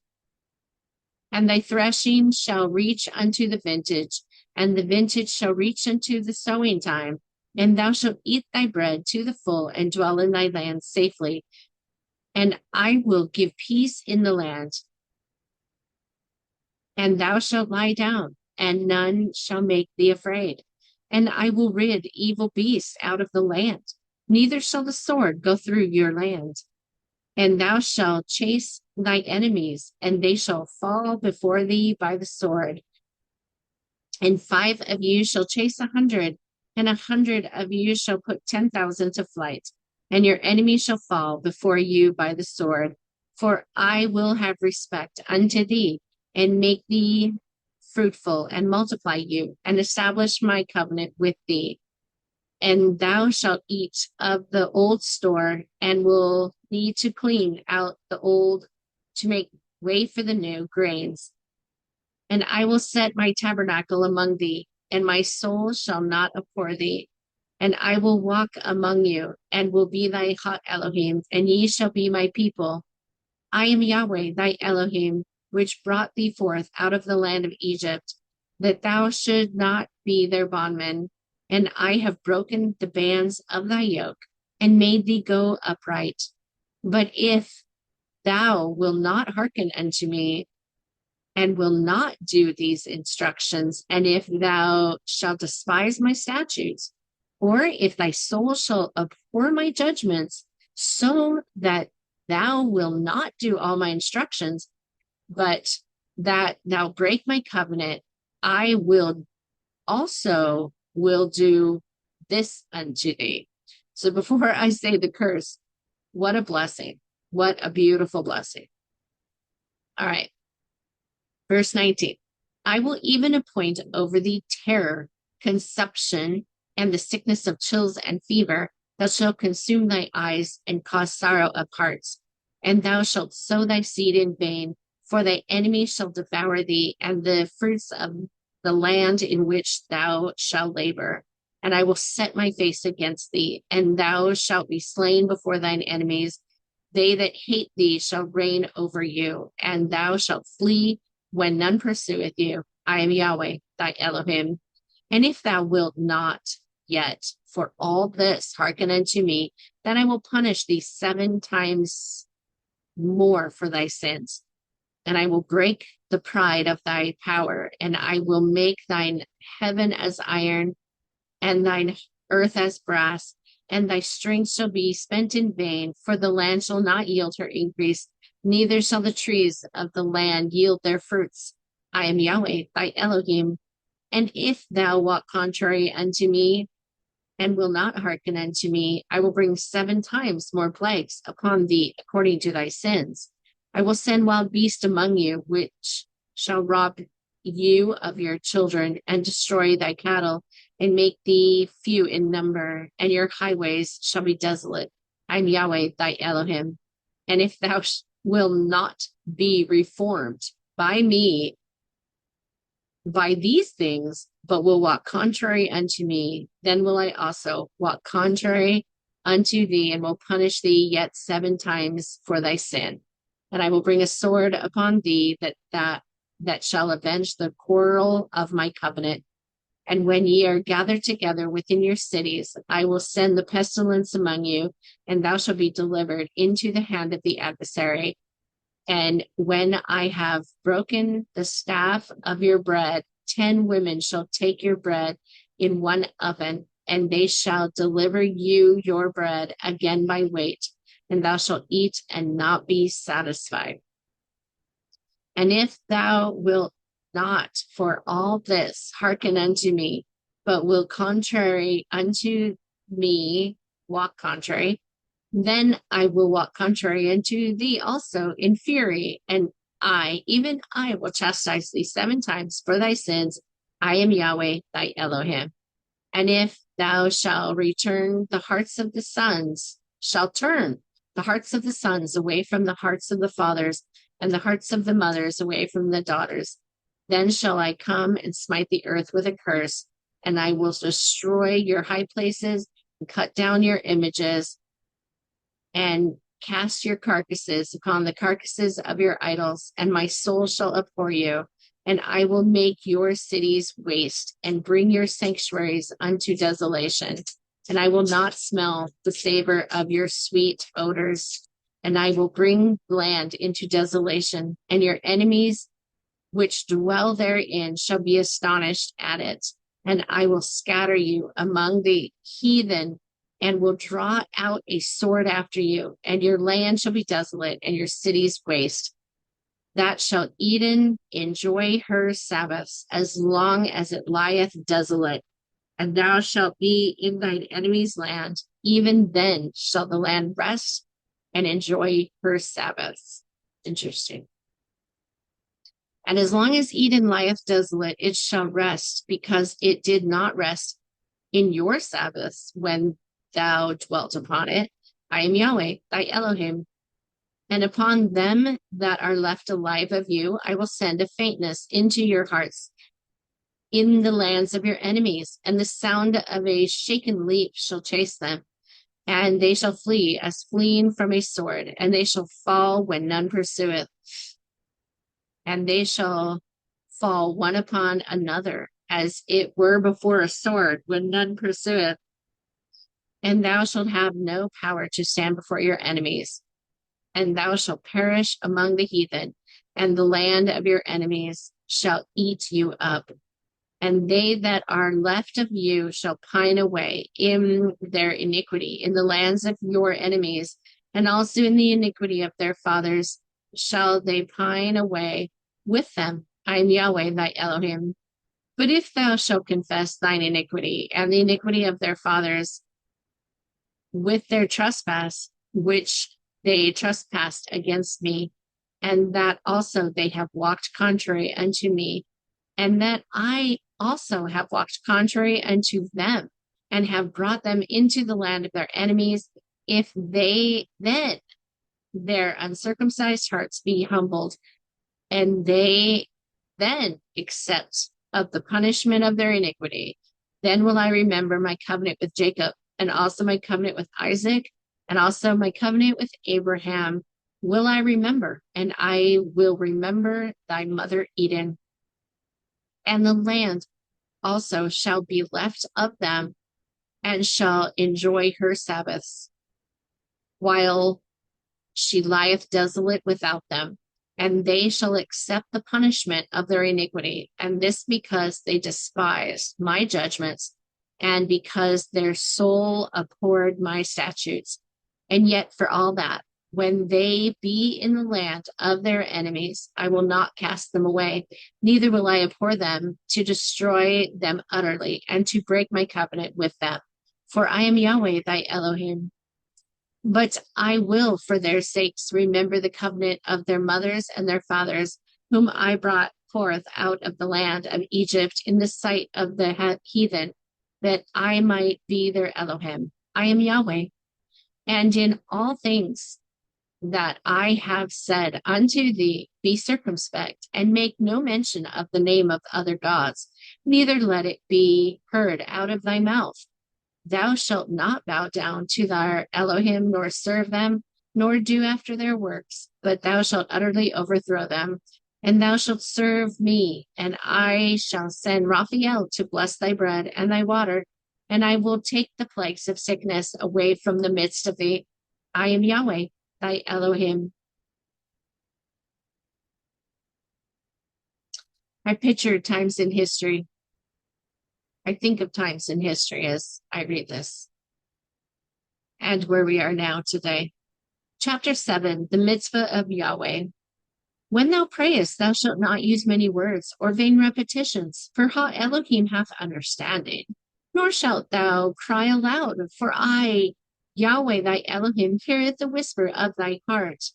And thy threshing shall reach unto the vintage, and the vintage shall reach unto the sowing time, and thou shalt eat thy bread to the full, and dwell in thy land safely. And I will give peace in the land. And thou shalt lie down, and none shall make thee afraid. And I will rid evil beasts out of the land, neither shall the sword go through your land. And thou shalt chase thy enemies, and they shall fall before thee by the sword. And 5 of you shall chase 100, and 100 of you shall put 10,000 to flight. And your enemy shall fall before you by the sword. For I will have respect unto thee, and make thee fruitful, and multiply you, and establish my covenant with thee. And thou shalt eat of the old store, and will need to clean out the old, to make way for the new grains. And I will set my tabernacle among thee, and my soul shall not abhor thee. And I will walk among you, and will be thy Elohim, and ye shall be my people. I am Yahweh, thy Elohim, which brought thee forth out of the land of Egypt, that thou should not be their bondman. And I have broken the bands of thy yoke, and made thee go upright. But if thou wilt not hearken unto me, and will not do these instructions, and if thou shalt despise my statutes, or if thy soul shall abhor my judgments, so that thou wilt not do all my instructions, but that thou break my covenant, I will also will do this unto thee. So before I say the curse, what a blessing. What a beautiful blessing. All right. Verse 19, I will even appoint over thee terror, consumption, and the sickness of chills and fever that shall consume thy eyes and cause sorrow of hearts. And thou shalt sow thy seed in vain, for thy enemy shall devour thee, and the fruits of the land in which thou shalt labor. And I will set my face against thee, and thou shalt be slain before thine enemies. They that hate thee shall reign over you, and thou shalt flee when none pursueth you. I am Yahweh, thy Elohim. And if thou wilt not yet for all this hearken unto me, then I will punish thee 7 times more for thy sins. And I will break the pride of thy power, and I will make thine heaven as iron, and thine earth as brass, and thy strength shall be spent in vain, for the land shall not yield her increase, neither shall the trees of the land yield their fruits. I am Yahweh, thy Elohim. And if thou walk contrary unto me, and will not hearken unto me, I will bring 7 times more plagues upon thee according to thy sins. I will send wild beasts among you, which shall rob you of your children, and destroy thy cattle, and make thee few in number, and your highways shall be desolate. I am Yahweh, thy Elohim. And if thou will not be reformed by me by these things, but will walk contrary unto me, then will I also walk contrary unto thee, and will punish thee yet 7 times for thy sin. And I will bring a sword upon thee that shall avenge the quarrel of my covenant. And when ye are gathered together within your cities, I will send the pestilence among you, and thou shalt be delivered into the hand of the adversary. And when I have broken the staff of your bread, 10 women shall take your bread in one oven, and they shall deliver you your bread again by weight, and thou shalt eat and not be satisfied. And if thou wilt not for all this hearken unto me, but will contrary unto me, walk contrary, then I will walk contrary unto thee also in fury, and even I will chastise thee 7 times for thy sins. I am Yahweh, thy Elohim. And if thou shalt turn the hearts of the sons away from the hearts of the fathers, and the hearts of the mothers away from the daughters, then shall I come and smite the earth with a curse, and I will destroy your high places, and cut down your images, and cast your carcasses upon the carcasses of your idols, and my soul shall abhor you. And I will make your cities waste, and bring your sanctuaries unto desolation. And I will not smell the savor of your sweet odors. And I will bring land into desolation, and your enemies which dwell therein shall be astonished at it. And I will scatter you among the heathen, and will draw out a sword after you, and your land shall be desolate, and your cities waste. That shall Eden enjoy her Sabbaths, as long as it lieth desolate, and thou shalt be in thine enemy's land. Even then shall the land rest and enjoy her Sabbaths. Interesting. And as long as Eden lieth desolate, it shall rest, because it did not rest in your Sabbaths when thou dwelt upon it. I am Yahweh, thy Elohim. And upon them that are left alive of you, I will send a faintness into your hearts, in the lands of your enemies, and the sound of a shaken leaf shall chase them. And they shall flee as fleeing from a sword, and they shall fall when none pursueth. And they shall fall one upon another, as it were before a sword, when none pursueth. And thou shalt have no power to stand before your enemies. And thou shalt perish among the heathen, and the land of your enemies shall eat you up. And they that are left of you shall pine away in their iniquity, in the lands of your enemies, and also in the iniquity of their fathers shall they pine away with them. I am Yahweh thy Elohim. But if thou shalt confess thine iniquity and the iniquity of their fathers with their trespass, which they trespassed against me, and that also they have walked contrary unto me, and that I also have walked contrary unto them, and have brought them into the land of their enemies, if they then their uncircumcised hearts be humbled, and they then accept of the punishment of their iniquity, then will I remember my covenant with Jacob, and also my covenant with Isaac, and also my covenant with Abraham will I remember, and I will remember thy mother Eden. And the land also shall be left of them, and shall enjoy her Sabbaths, while she lieth desolate without them. And they shall accept the punishment of their iniquity, and this because they despised my judgments, and because their soul abhorred my statutes. And yet for all that, when they be in the land of their enemies, I will not cast them away, neither will I abhor them to destroy them utterly, and to break my covenant with them. For I am Yahweh thy Elohim. But I will, for their sakes, remember the covenant of their mothers and their fathers, whom I brought forth out of the land of Egypt in the sight of the heathen, that I might be their Elohim. I am Yahweh. And in all things that I have said unto thee, be circumspect, and make no mention of the name of other gods, neither let it be heard out of thy mouth. Thou shalt not bow down to thy Elohim, nor serve them, nor do after their works, but thou shalt utterly overthrow them. And thou shalt serve me, and I shall send Raphael to bless thy bread and thy water, and I will take the plagues of sickness away from the midst of thee. I am Yahweh, thy Elohim. I picture times in history. I think of times in history as I read this, and where we are now today. Chapter 7, the mitzvah of Yahweh. When thou prayest, thou shalt not use many words or vain repetitions, for Ha Elohim hath understanding. Nor shalt thou cry aloud, for I, Yahweh thy Elohim, heareth the whisper of thy heart.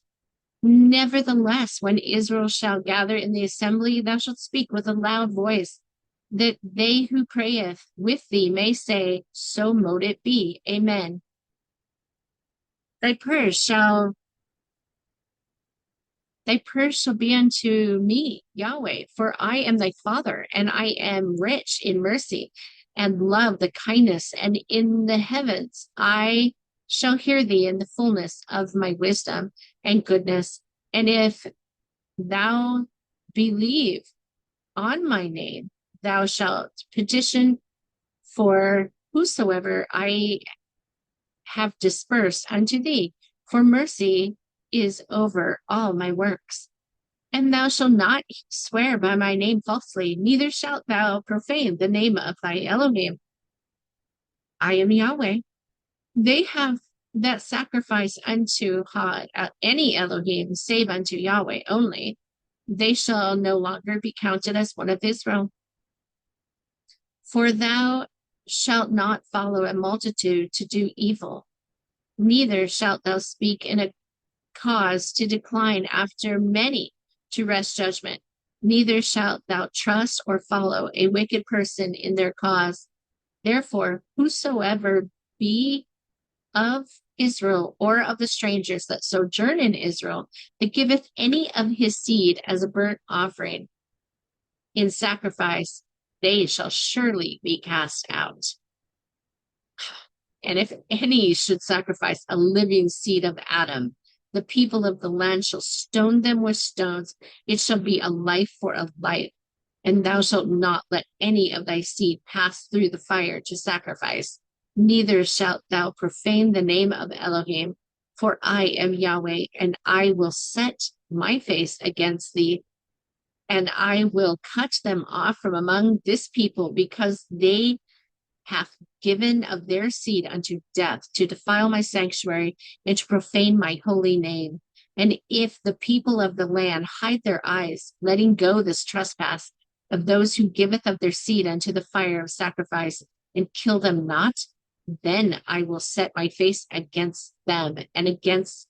Nevertheless, when Israel shall gather in the assembly, thou shalt speak with a loud voice, that they who prayeth with thee may say, so mote it be. Amen. Thy prayers shall be unto me, Yahweh, for I am thy Father, and I am rich in mercy and love the kindness, and in the heavens I shall hear thee in the fullness of my wisdom and goodness. And if thou believe on my name, thou shalt petition for whosoever I have dispersed unto thee, for mercy is over all my works. And thou shalt not swear by my name falsely, neither shalt thou profane the name of thy Elohim. I am Yahweh. They have that sacrifice unto any Elohim, save unto Yahweh only. They shall no longer be counted as one of Israel. For thou shalt not follow a multitude to do evil, neither shalt thou speak in a cause to decline after many to wrest judgment, neither shalt thou trust or follow a wicked person in their cause. Therefore, whosoever be of Israel or of the strangers that sojourn in Israel, that giveth any of his seed as a burnt offering in sacrifice, they shall surely be cast out. And if any should sacrifice a living seed of Adam, the people of the land shall stone them with stones. It shall be a life for a life. And thou shalt not let any of thy seed pass through the fire to sacrifice. Neither shalt thou profane the name of Elohim, for I am Yahweh, and I will set my face against thee, and I will cut them off from among this people, because they hath given of their seed unto death, to defile my sanctuary and to profane my holy name. And if the people of the land hide their eyes, letting go this trespass of those who giveth of their seed unto the fire of sacrifice, and kill them not, then I will set my face against them and against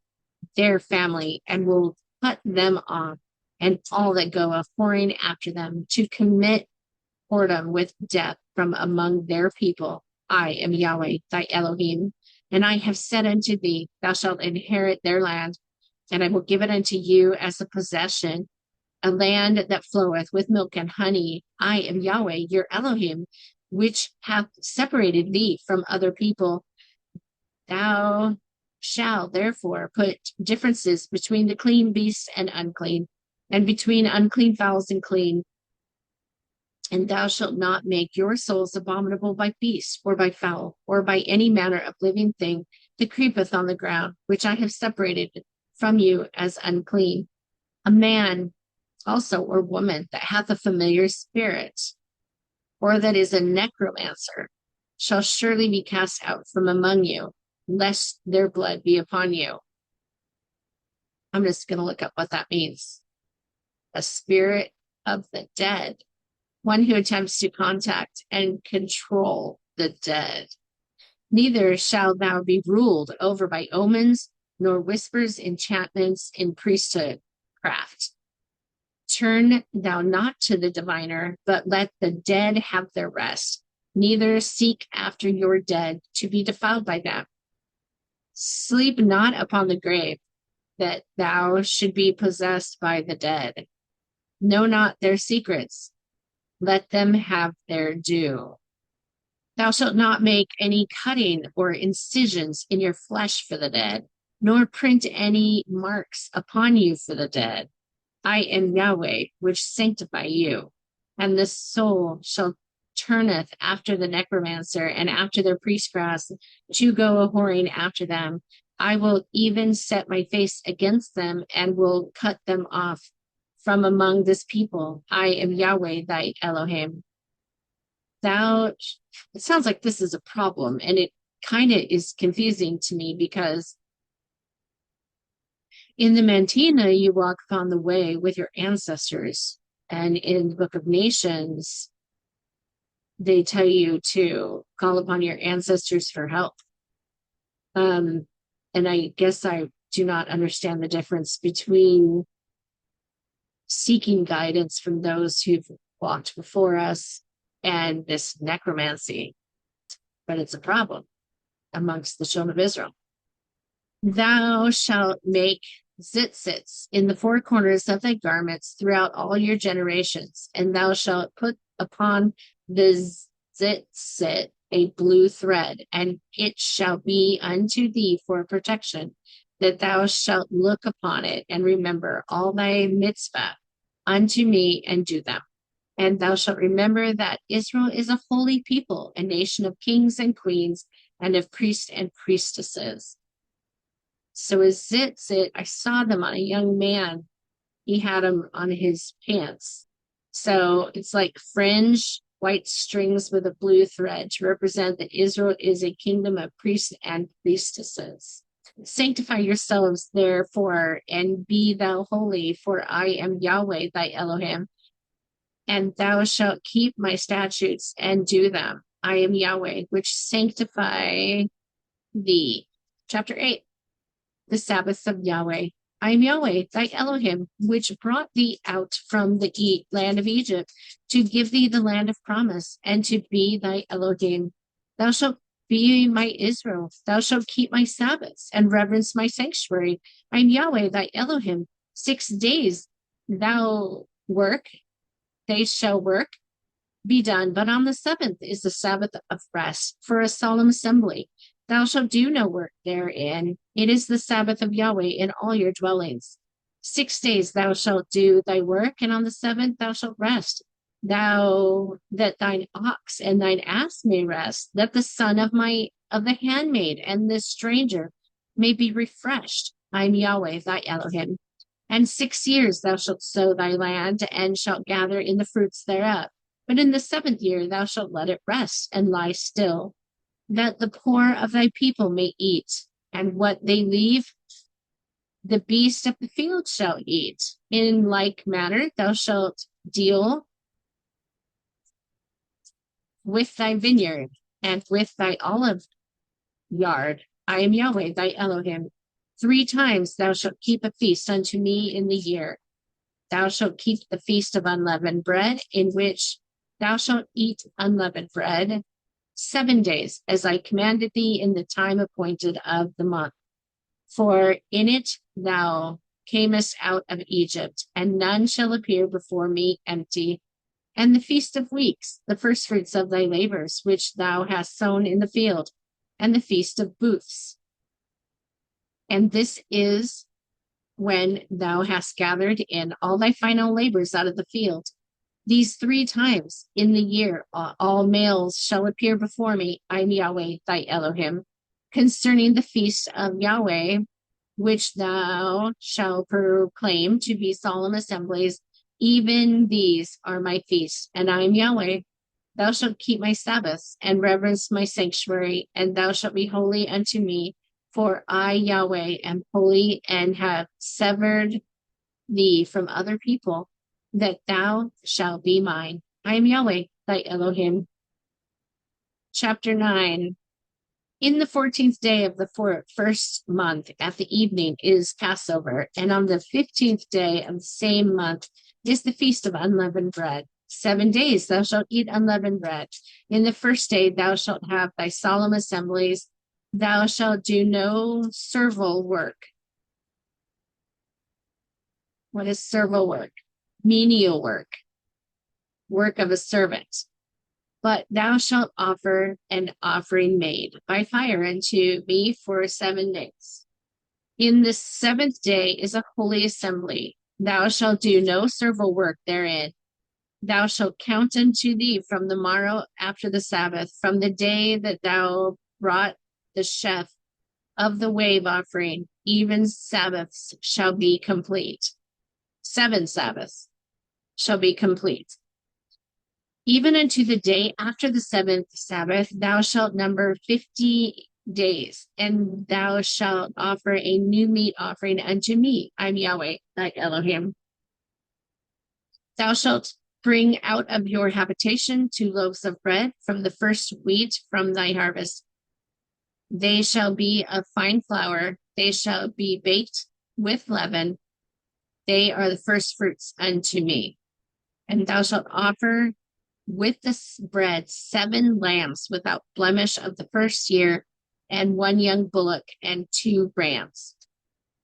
their family, and will cut them off, and all that go a whoring after them, to commit whoredom with death from among their people. I am Yahweh, thy Elohim, and I have said unto thee, thou shalt inherit their land, and I will give it unto you as a possession, a land that floweth with milk and honey. I am Yahweh, your Elohim, which hath separated thee from other people. Thou shalt therefore put differences between the clean beasts and unclean, and between unclean fowls and clean. And thou shalt not make your souls abominable by beast, or by fowl, or by any manner of living thing that creepeth on the ground, which I have separated from you as unclean. A man also, or woman, that hath a familiar spirit, or that is a necromancer, shall surely be cast out from among you, lest their blood be upon you. I'm just going to look up what that means. A spirit of the dead. One who attempts to contact and control the dead. Neither shalt thou be ruled over by omens, nor whispers, enchantments, in priesthood craft. Turn thou not to the diviner, but let the dead have their rest. Neither seek after your dead to be defiled by them. Sleep not upon the grave, that thou should be possessed by the dead. Know not their secrets. Let them have their due. Thou shalt not make any cutting or incisions in your flesh for the dead, nor print any marks upon you for the dead. I am Yahweh, which sanctify you. And the soul shall turneth after the necromancer and after their priestcrafts, to go a whoring after them. I will even set my face against them, and will cut them off from among this people. I am Yahweh, thy Elohim. It sounds like this is a problem, and it kind of is confusing to me, because in the Mantina, you walk upon the way with your ancestors, and in the Book of Nations, they tell you to call upon your ancestors for help. And I guess I do not understand the difference between seeking guidance from those who've walked before us and this necromancy, but it's a problem amongst the children of Israel. Thou shalt make tzitzits in the four corners of thy garments throughout all your generations, and thou shalt put upon the tzitzit a blue thread, and it shall be unto thee for protection, that thou shalt look upon it and remember all thy mitzvah unto me and do them. And thou shalt remember that Israel is a holy people, a nation of kings and queens, and of priests and priestesses. So a tzitzit, I saw them on a young man. He had them on his pants. So it's like fringe, white strings with a blue thread to represent that Israel is a kingdom of priests and priestesses. Sanctify yourselves, therefore, and be thou holy, for I am Yahweh, thy Elohim. And thou shalt keep my statutes and do them. I am Yahweh, which sanctify thee. Chapter 8. The Sabbaths of Yahweh. I am Yahweh, thy Elohim, which brought thee out from the land of Egypt, to give thee the land of promise, and to be thy Elohim. Thou shalt be my Israel. Thou shalt keep my Sabbaths, and reverence my sanctuary. I am Yahweh, thy Elohim. 6 days thou work, they shall work, be done. But on the seventh is the Sabbath of rest for a solemn assembly. Thou shalt do no work therein. It is the Sabbath of Yahweh in all your dwellings. 6 days thou shalt do thy work, and on the seventh thou shalt rest. Thou that thine ox and thine ass may rest, that the son of the handmaid and the stranger may be refreshed. I am Yahweh thy Elohim. And 6 years thou shalt sow thy land, and shalt gather in the fruits thereof. But in the seventh year thou shalt let it rest and lie still, that the poor of thy people may eat, and what they leave the beast of the field shall eat. In like manner thou shalt deal with thy vineyard and with thy olive yard. I am Yahweh thy Elohim. 3 times thou shalt keep a feast unto me in the year. Thou shalt keep the feast of unleavened bread, in which thou shalt eat unleavened bread 7 days, as I commanded thee in the time appointed of the month. For in it thou camest out of Egypt, and none shall appear before me empty. And the feast of weeks, the firstfruits of thy labors, which thou hast sown in the field, and the feast of booths. And this is when thou hast gathered in all thy final labors out of the field. These 3 times in the year all males shall appear before me. I am Yahweh thy Elohim. Concerning the feast of Yahweh, which thou shalt proclaim to be solemn assemblies, even these are my feasts, and I am Yahweh. Thou shalt keep my Sabbaths and reverence my sanctuary, and thou shalt be holy unto me, for I, Yahweh, am holy, and have severed thee from other people, that thou shalt be mine. I am Yahweh, thy Elohim. Chapter 9. In the 14th day of the first month at the evening is Passover, and on the 15th day of the same month is the feast of unleavened bread. 7 days thou shalt eat unleavened bread. In the first day thou shalt have thy solemn assemblies. Thou shalt do no servile work. What is servile work? Menial work, work of a servant. But thou shalt offer an offering made by fire unto me for 7 days. In the 7th day is a holy assembly. Thou shalt do no servile work therein. Thou shalt count unto thee from the morrow after the Sabbath, from the day that thou brought the sheaf of the wave offering, even Sabbaths shall be complete. 7 Sabbaths shall be complete. Even unto the day after the 7th Sabbath, thou shalt number 50 days, and thou shalt offer a new meat offering unto me. I am Yahweh, thy Elohim. Thou shalt bring out of your habitation 2 loaves of bread from the first wheat from thy harvest. They shall be of fine flour. They shall be baked with leaven. They are the first fruits unto me. And thou shalt offer with this bread 7 lambs without blemish of the first year, and 1 young bullock and 2 rams.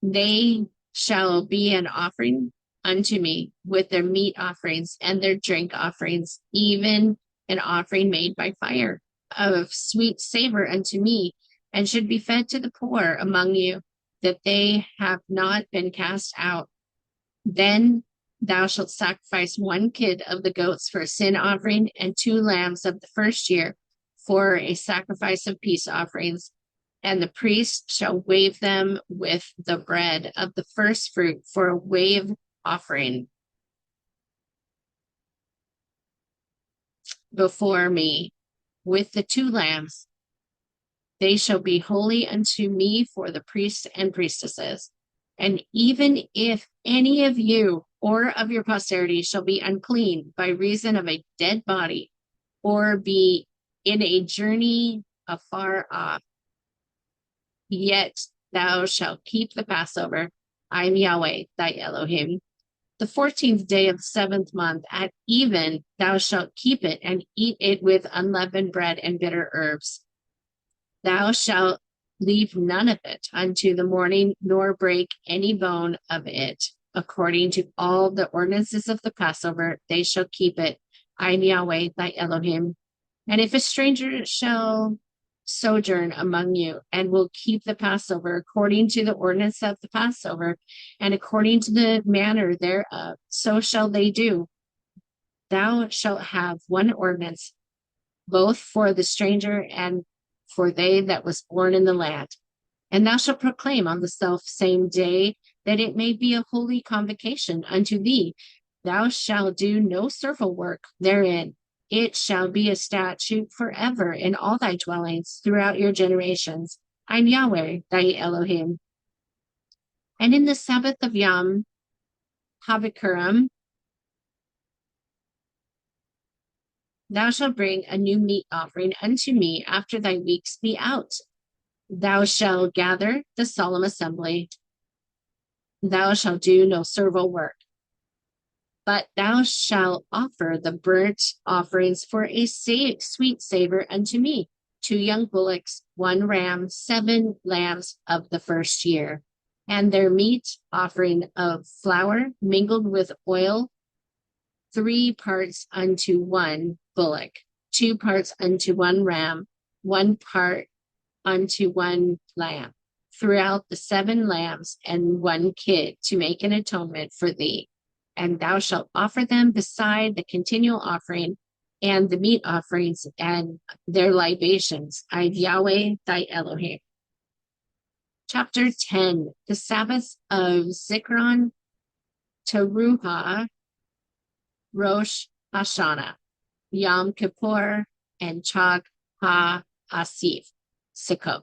They shall be an offering unto me with their meat offerings and their drink offerings, even an offering made by fire of sweet savor unto me, and should be fed to the poor among you, that they have not been cast out. Then thou shalt sacrifice 1 kid of the goats for a sin offering, and 2 lambs of the first year for a sacrifice of peace offerings. And the priest shall wave them with the bread of the first fruit for a wave offering before me with the 2 lambs. They shall be holy unto me for the priests and priestesses. And even if any of you or of your posterity shall be unclean by reason of a dead body, or be in a journey afar off, yet thou shalt keep the Passover. I am Yahweh, thy Elohim. The 14th day of the 7th month at even thou shalt keep it, and eat it with unleavened bread and bitter herbs. Thou shalt leave none of it unto the morning, nor break any bone of it. According to all the ordinances of the Passover, they shall keep it I am Yahweh, thy Elohim. And if a stranger shall sojourn among you and will keep the Passover according to the ordinance of the Passover and according to the manner thereof, so shall they do. Thou shalt have one ordinance, both for the stranger and for they that was born in the land. And thou shalt proclaim on the self same day that it may be a holy convocation unto thee. Thou shalt do no servile work therein. It shall be a statute forever in all thy dwellings throughout your generations. I'm Yahweh, thy Elohim. And in the Sabbath of Yom Havikurim, thou shalt bring a new meat offering unto me after thy weeks be out. Thou shalt gather the solemn assembly. Thou shalt do no servile work. But thou shalt offer the burnt offerings for a sweet savor unto me, 2 young bullocks, 1 ram, 7 lambs of the first year, and their meat offering of flour mingled with oil, 3 parts unto 1 bullock, 2 parts unto 1 ram, 1 part unto 1 lamb, throughout the 7 lambs and 1 kid, to make an atonement for thee. And thou shalt offer them beside the continual offering and the meat offerings and their libations. I, Yahweh, thy Elohim. Chapter 10, the Sabbath of Zikron, Teruah, Rosh Hashanah, Yom Kippur, and Chag HaAsif, Sukkot.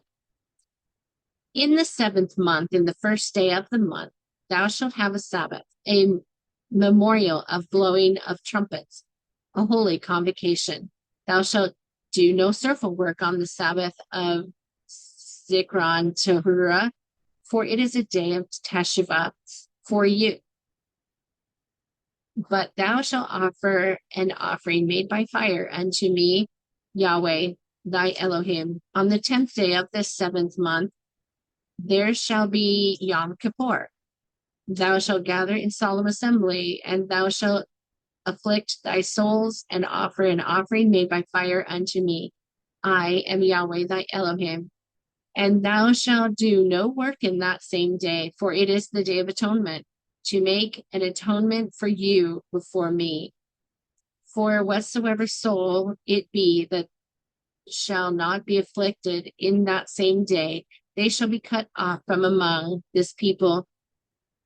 In the 7th month, in the first day of the month, thou shalt have a Sabbath, a memorial of blowing of trumpets, a holy convocation. Thou shalt do no servile work on the Sabbath of Zikron Teruah, for it is a day of Teshuvah for you. But thou shalt offer an offering made by fire unto me, Yahweh, thy Elohim. On the 10th day of this 7th month, there shall be Yom Kippur. Thou shalt gather in solemn assembly, and thou shalt afflict thy souls and offer an offering made by fire unto me. I am Yahweh thy Elohim. And thou shalt do no work in that same day, for it is the day of atonement, to make an atonement for you before me. For whatsoever soul it be that shall not be afflicted in that same day, they shall be cut off from among this people.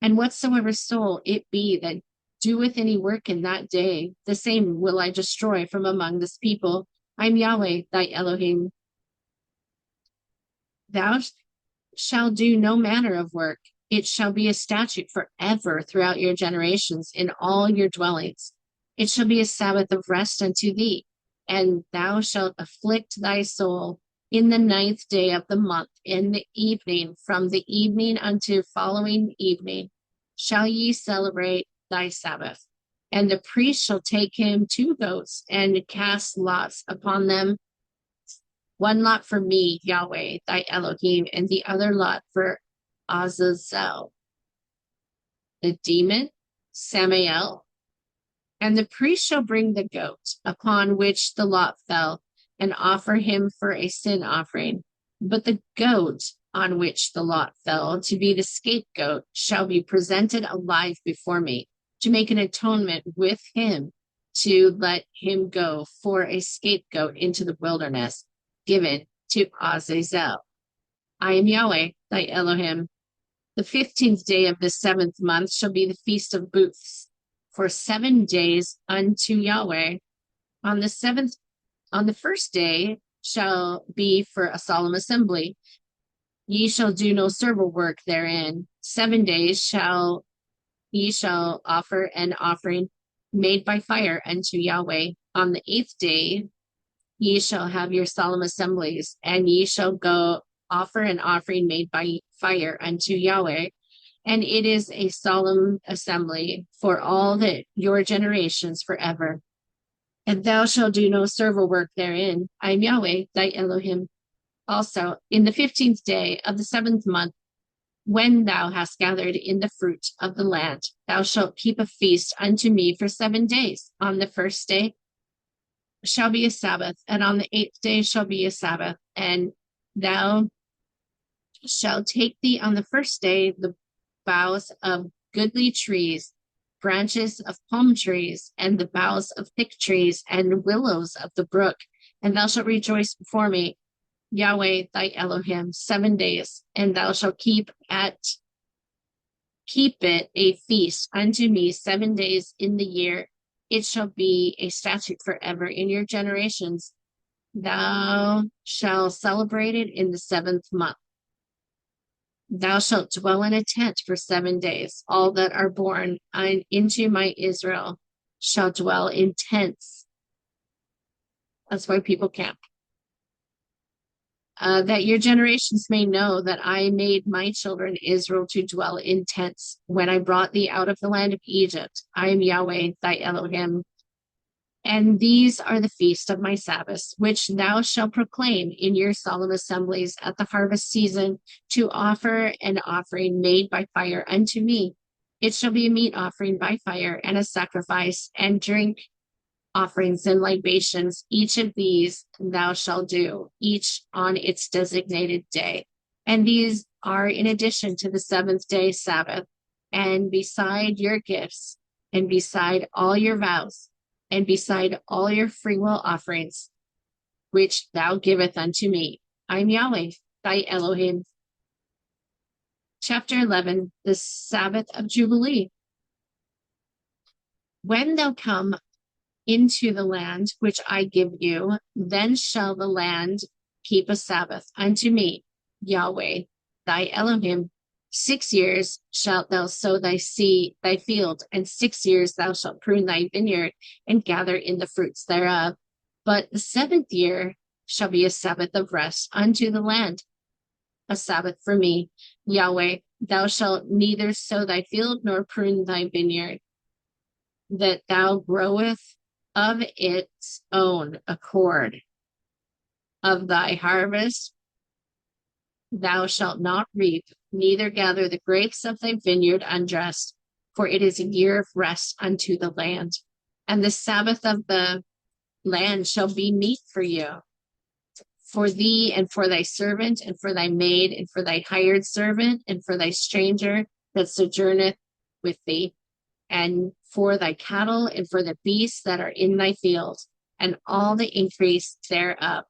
And whatsoever soul it be that doeth any work in that day, the same will I destroy from among this people. I am Yahweh, thy Elohim. Thou shalt do no manner of work. It shall be a statute forever throughout your generations in all your dwellings. It shall be a Sabbath of rest unto thee, and thou shalt afflict thy soul in the 9th day of the month, in the evening, from the evening unto following evening, shall ye celebrate thy Sabbath. And the priest shall take him 2 goats and cast lots upon them, 1 lot for me, Yahweh, thy Elohim, and the other lot for Azazel, the demon, Samael. And the priest shall bring the goat upon which the lot fell, and offer him for a sin offering. But the goat on which the lot fell, to be the scapegoat, shall be presented alive before me, to make an atonement with him, to let him go for a scapegoat into the wilderness, given to Azazel. I am Yahweh, thy Elohim. The 15th day of the 7th month shall be the Feast of Booths, for 7 days unto Yahweh. On the first day shall be for a solemn assembly. Ye shall do no servile work therein. 7 days ye shall offer an offering made by fire unto Yahweh. On the 8th day ye shall have your solemn assemblies, and ye shall go offer an offering made by fire unto Yahweh. And it is a solemn assembly for all your generations forever. And thou shalt do no servile work therein. I am Yahweh, thy Elohim. Also, in the 15th day of the 7th month, when thou hast gathered in the fruit of the land, thou shalt keep a feast unto me for 7 days. On the first day shall be a Sabbath, and on the 8th day shall be a Sabbath. And thou shalt take thee on the first day the boughs of goodly trees, branches of palm trees, and the boughs of thick trees, and willows of the brook, and thou shalt rejoice before me, Yahweh thy Elohim, 7 days, and thou shalt keep it a feast unto me 7 days in the year. It shall be a statute forever in your generations. Thou shalt celebrate it in the 7th month. Thou shalt dwell in a tent for 7 days. All that are born into my Israel shall dwell in tents. That's why people camp. That your generations may know that I made my children Israel to dwell in tents when I brought thee out of the land of Egypt. I am Yahweh, thy Elohim. And these are the feasts of my Sabbaths, which thou shalt proclaim in your solemn assemblies at the harvest season, to offer an offering made by fire unto me. It shall be a meat offering by fire, and a sacrifice, and drink offerings and libations. Each of these thou shalt do, each on its designated day. And these are in addition to the 7th day Sabbath, and beside your gifts, and beside all your vows, and beside all your freewill offerings, which thou giveth unto me. I am Yahweh, thy Elohim. Chapter 11, the Sabbath of Jubilee. When thou come into the land which I give you, then shall the land keep a Sabbath unto me, Yahweh, thy Elohim. 6 years shalt thou sow thy field, and 6 years thou shalt prune thy vineyard, and gather in the fruits thereof. But the 7th year shall be a Sabbath of rest unto the land, a Sabbath for me, Yahweh. Thou shalt neither sow thy field nor prune thy vineyard, that thou groweth of its own accord. Of thy harvest thou shalt not reap, neither gather the grapes of thy vineyard undressed, for it is a year of rest unto the land. And the Sabbath of the land shall be meat for you, for thee, and for thy servant, and for thy maid, and for thy hired servant, and for thy stranger that sojourneth with thee, and for thy cattle, and for the beasts that are in thy field, and all the increase thereof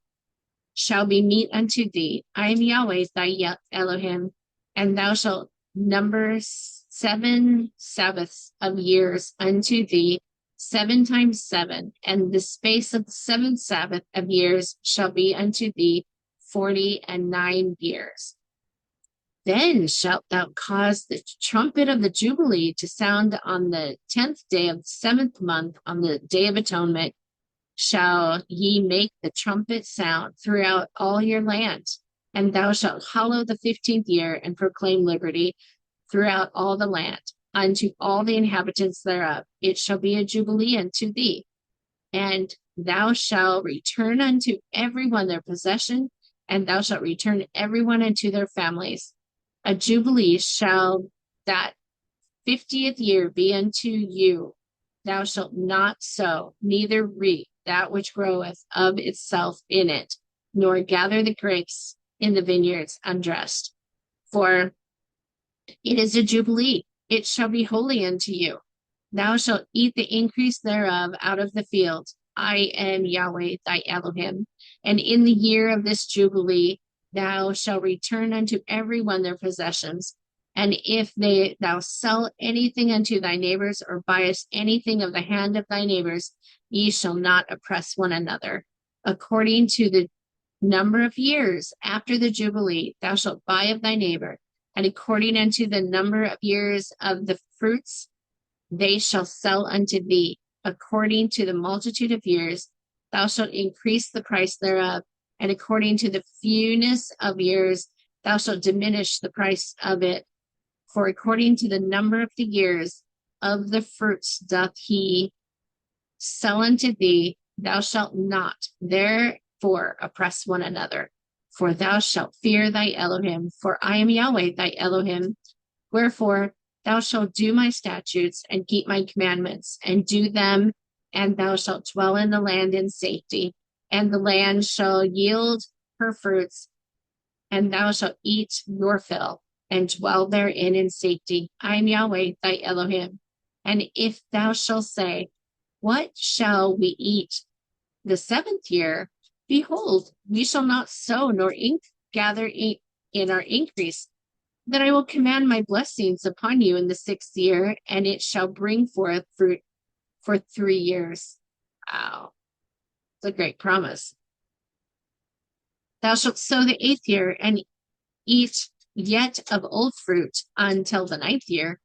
shall be meat unto thee. I am Yahweh thy Elohim. And thou shalt number 7 Sabbaths of years unto thee, 7 times 7, and the space of the 7th Sabbath of years shall be unto thee 49 years. Then shalt thou cause the trumpet of the Jubilee to sound on the 10th day of the 7th month, on the day of atonement. Shall ye make the trumpet sound throughout all your land. And thou shalt hallow the 15th year, and proclaim liberty throughout all the land, unto all the inhabitants thereof. It shall be a jubilee unto thee. And thou shalt return unto everyone their possession, and thou shalt return everyone unto their families. A jubilee shall that 50th year be unto you. Thou shalt not sow, neither reap that which groweth of itself in it, nor gather the grapes in the vineyards undressed. For it is a jubilee, it shall be holy unto you. Thou shalt eat the increase thereof out of the field. I am Yahweh thy Elohim. And in the year of this jubilee thou shalt return unto everyone their possessions. And if thou sell anything unto thy neighbors, or buyest anything of the hand of thy neighbors, ye shall not oppress one another. According to the number of years after the Jubilee, thou shalt buy of thy neighbor, and according unto the number of years of the fruits, they shall sell unto thee. According to the multitude of years, thou shalt increase the price thereof, and according to the fewness of years, thou shalt diminish the price of it. For according to the number of the years of the fruits doth he sell unto thee. Thou shalt not therefore oppress one another, for thou shalt fear thy Elohim, for I am Yahweh thy Elohim. Wherefore thou shalt do my statutes, and keep my commandments, and do them, and thou shalt dwell in the land in safety, and the land shall yield her fruits, and thou shalt eat your fill, and dwell therein in safety. I am Yahweh, thy Elohim. And if thou shalt say, what shall we eat the 7th year? Behold, we shall not sow nor gather in our increase. Then I will command my blessings upon you in the 6th year, and it shall bring forth fruit for 3 years. Wow, it's a great promise. Thou shalt sow the 8th year, and eat yet of old fruit until the 9th year,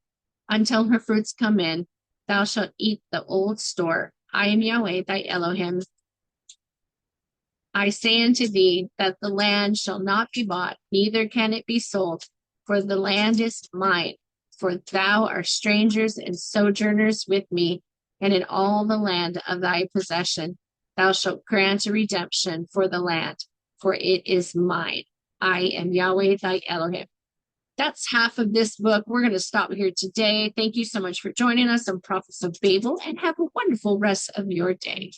until her fruits come in. Thou shalt eat the old store. I am Yahweh, thy Elohim. I say unto thee that the land shall not be bought, neither can it be sold, for the land is mine. For thou art strangers and sojourners with me, and in all the land of thy possession thou shalt grant a redemption for the land, for it is mine. I am Yahweh, thy Elohim. That's half of this book. We're going to stop here today. Thank you so much for joining us on Prophets of Babel, and have a wonderful rest of your day.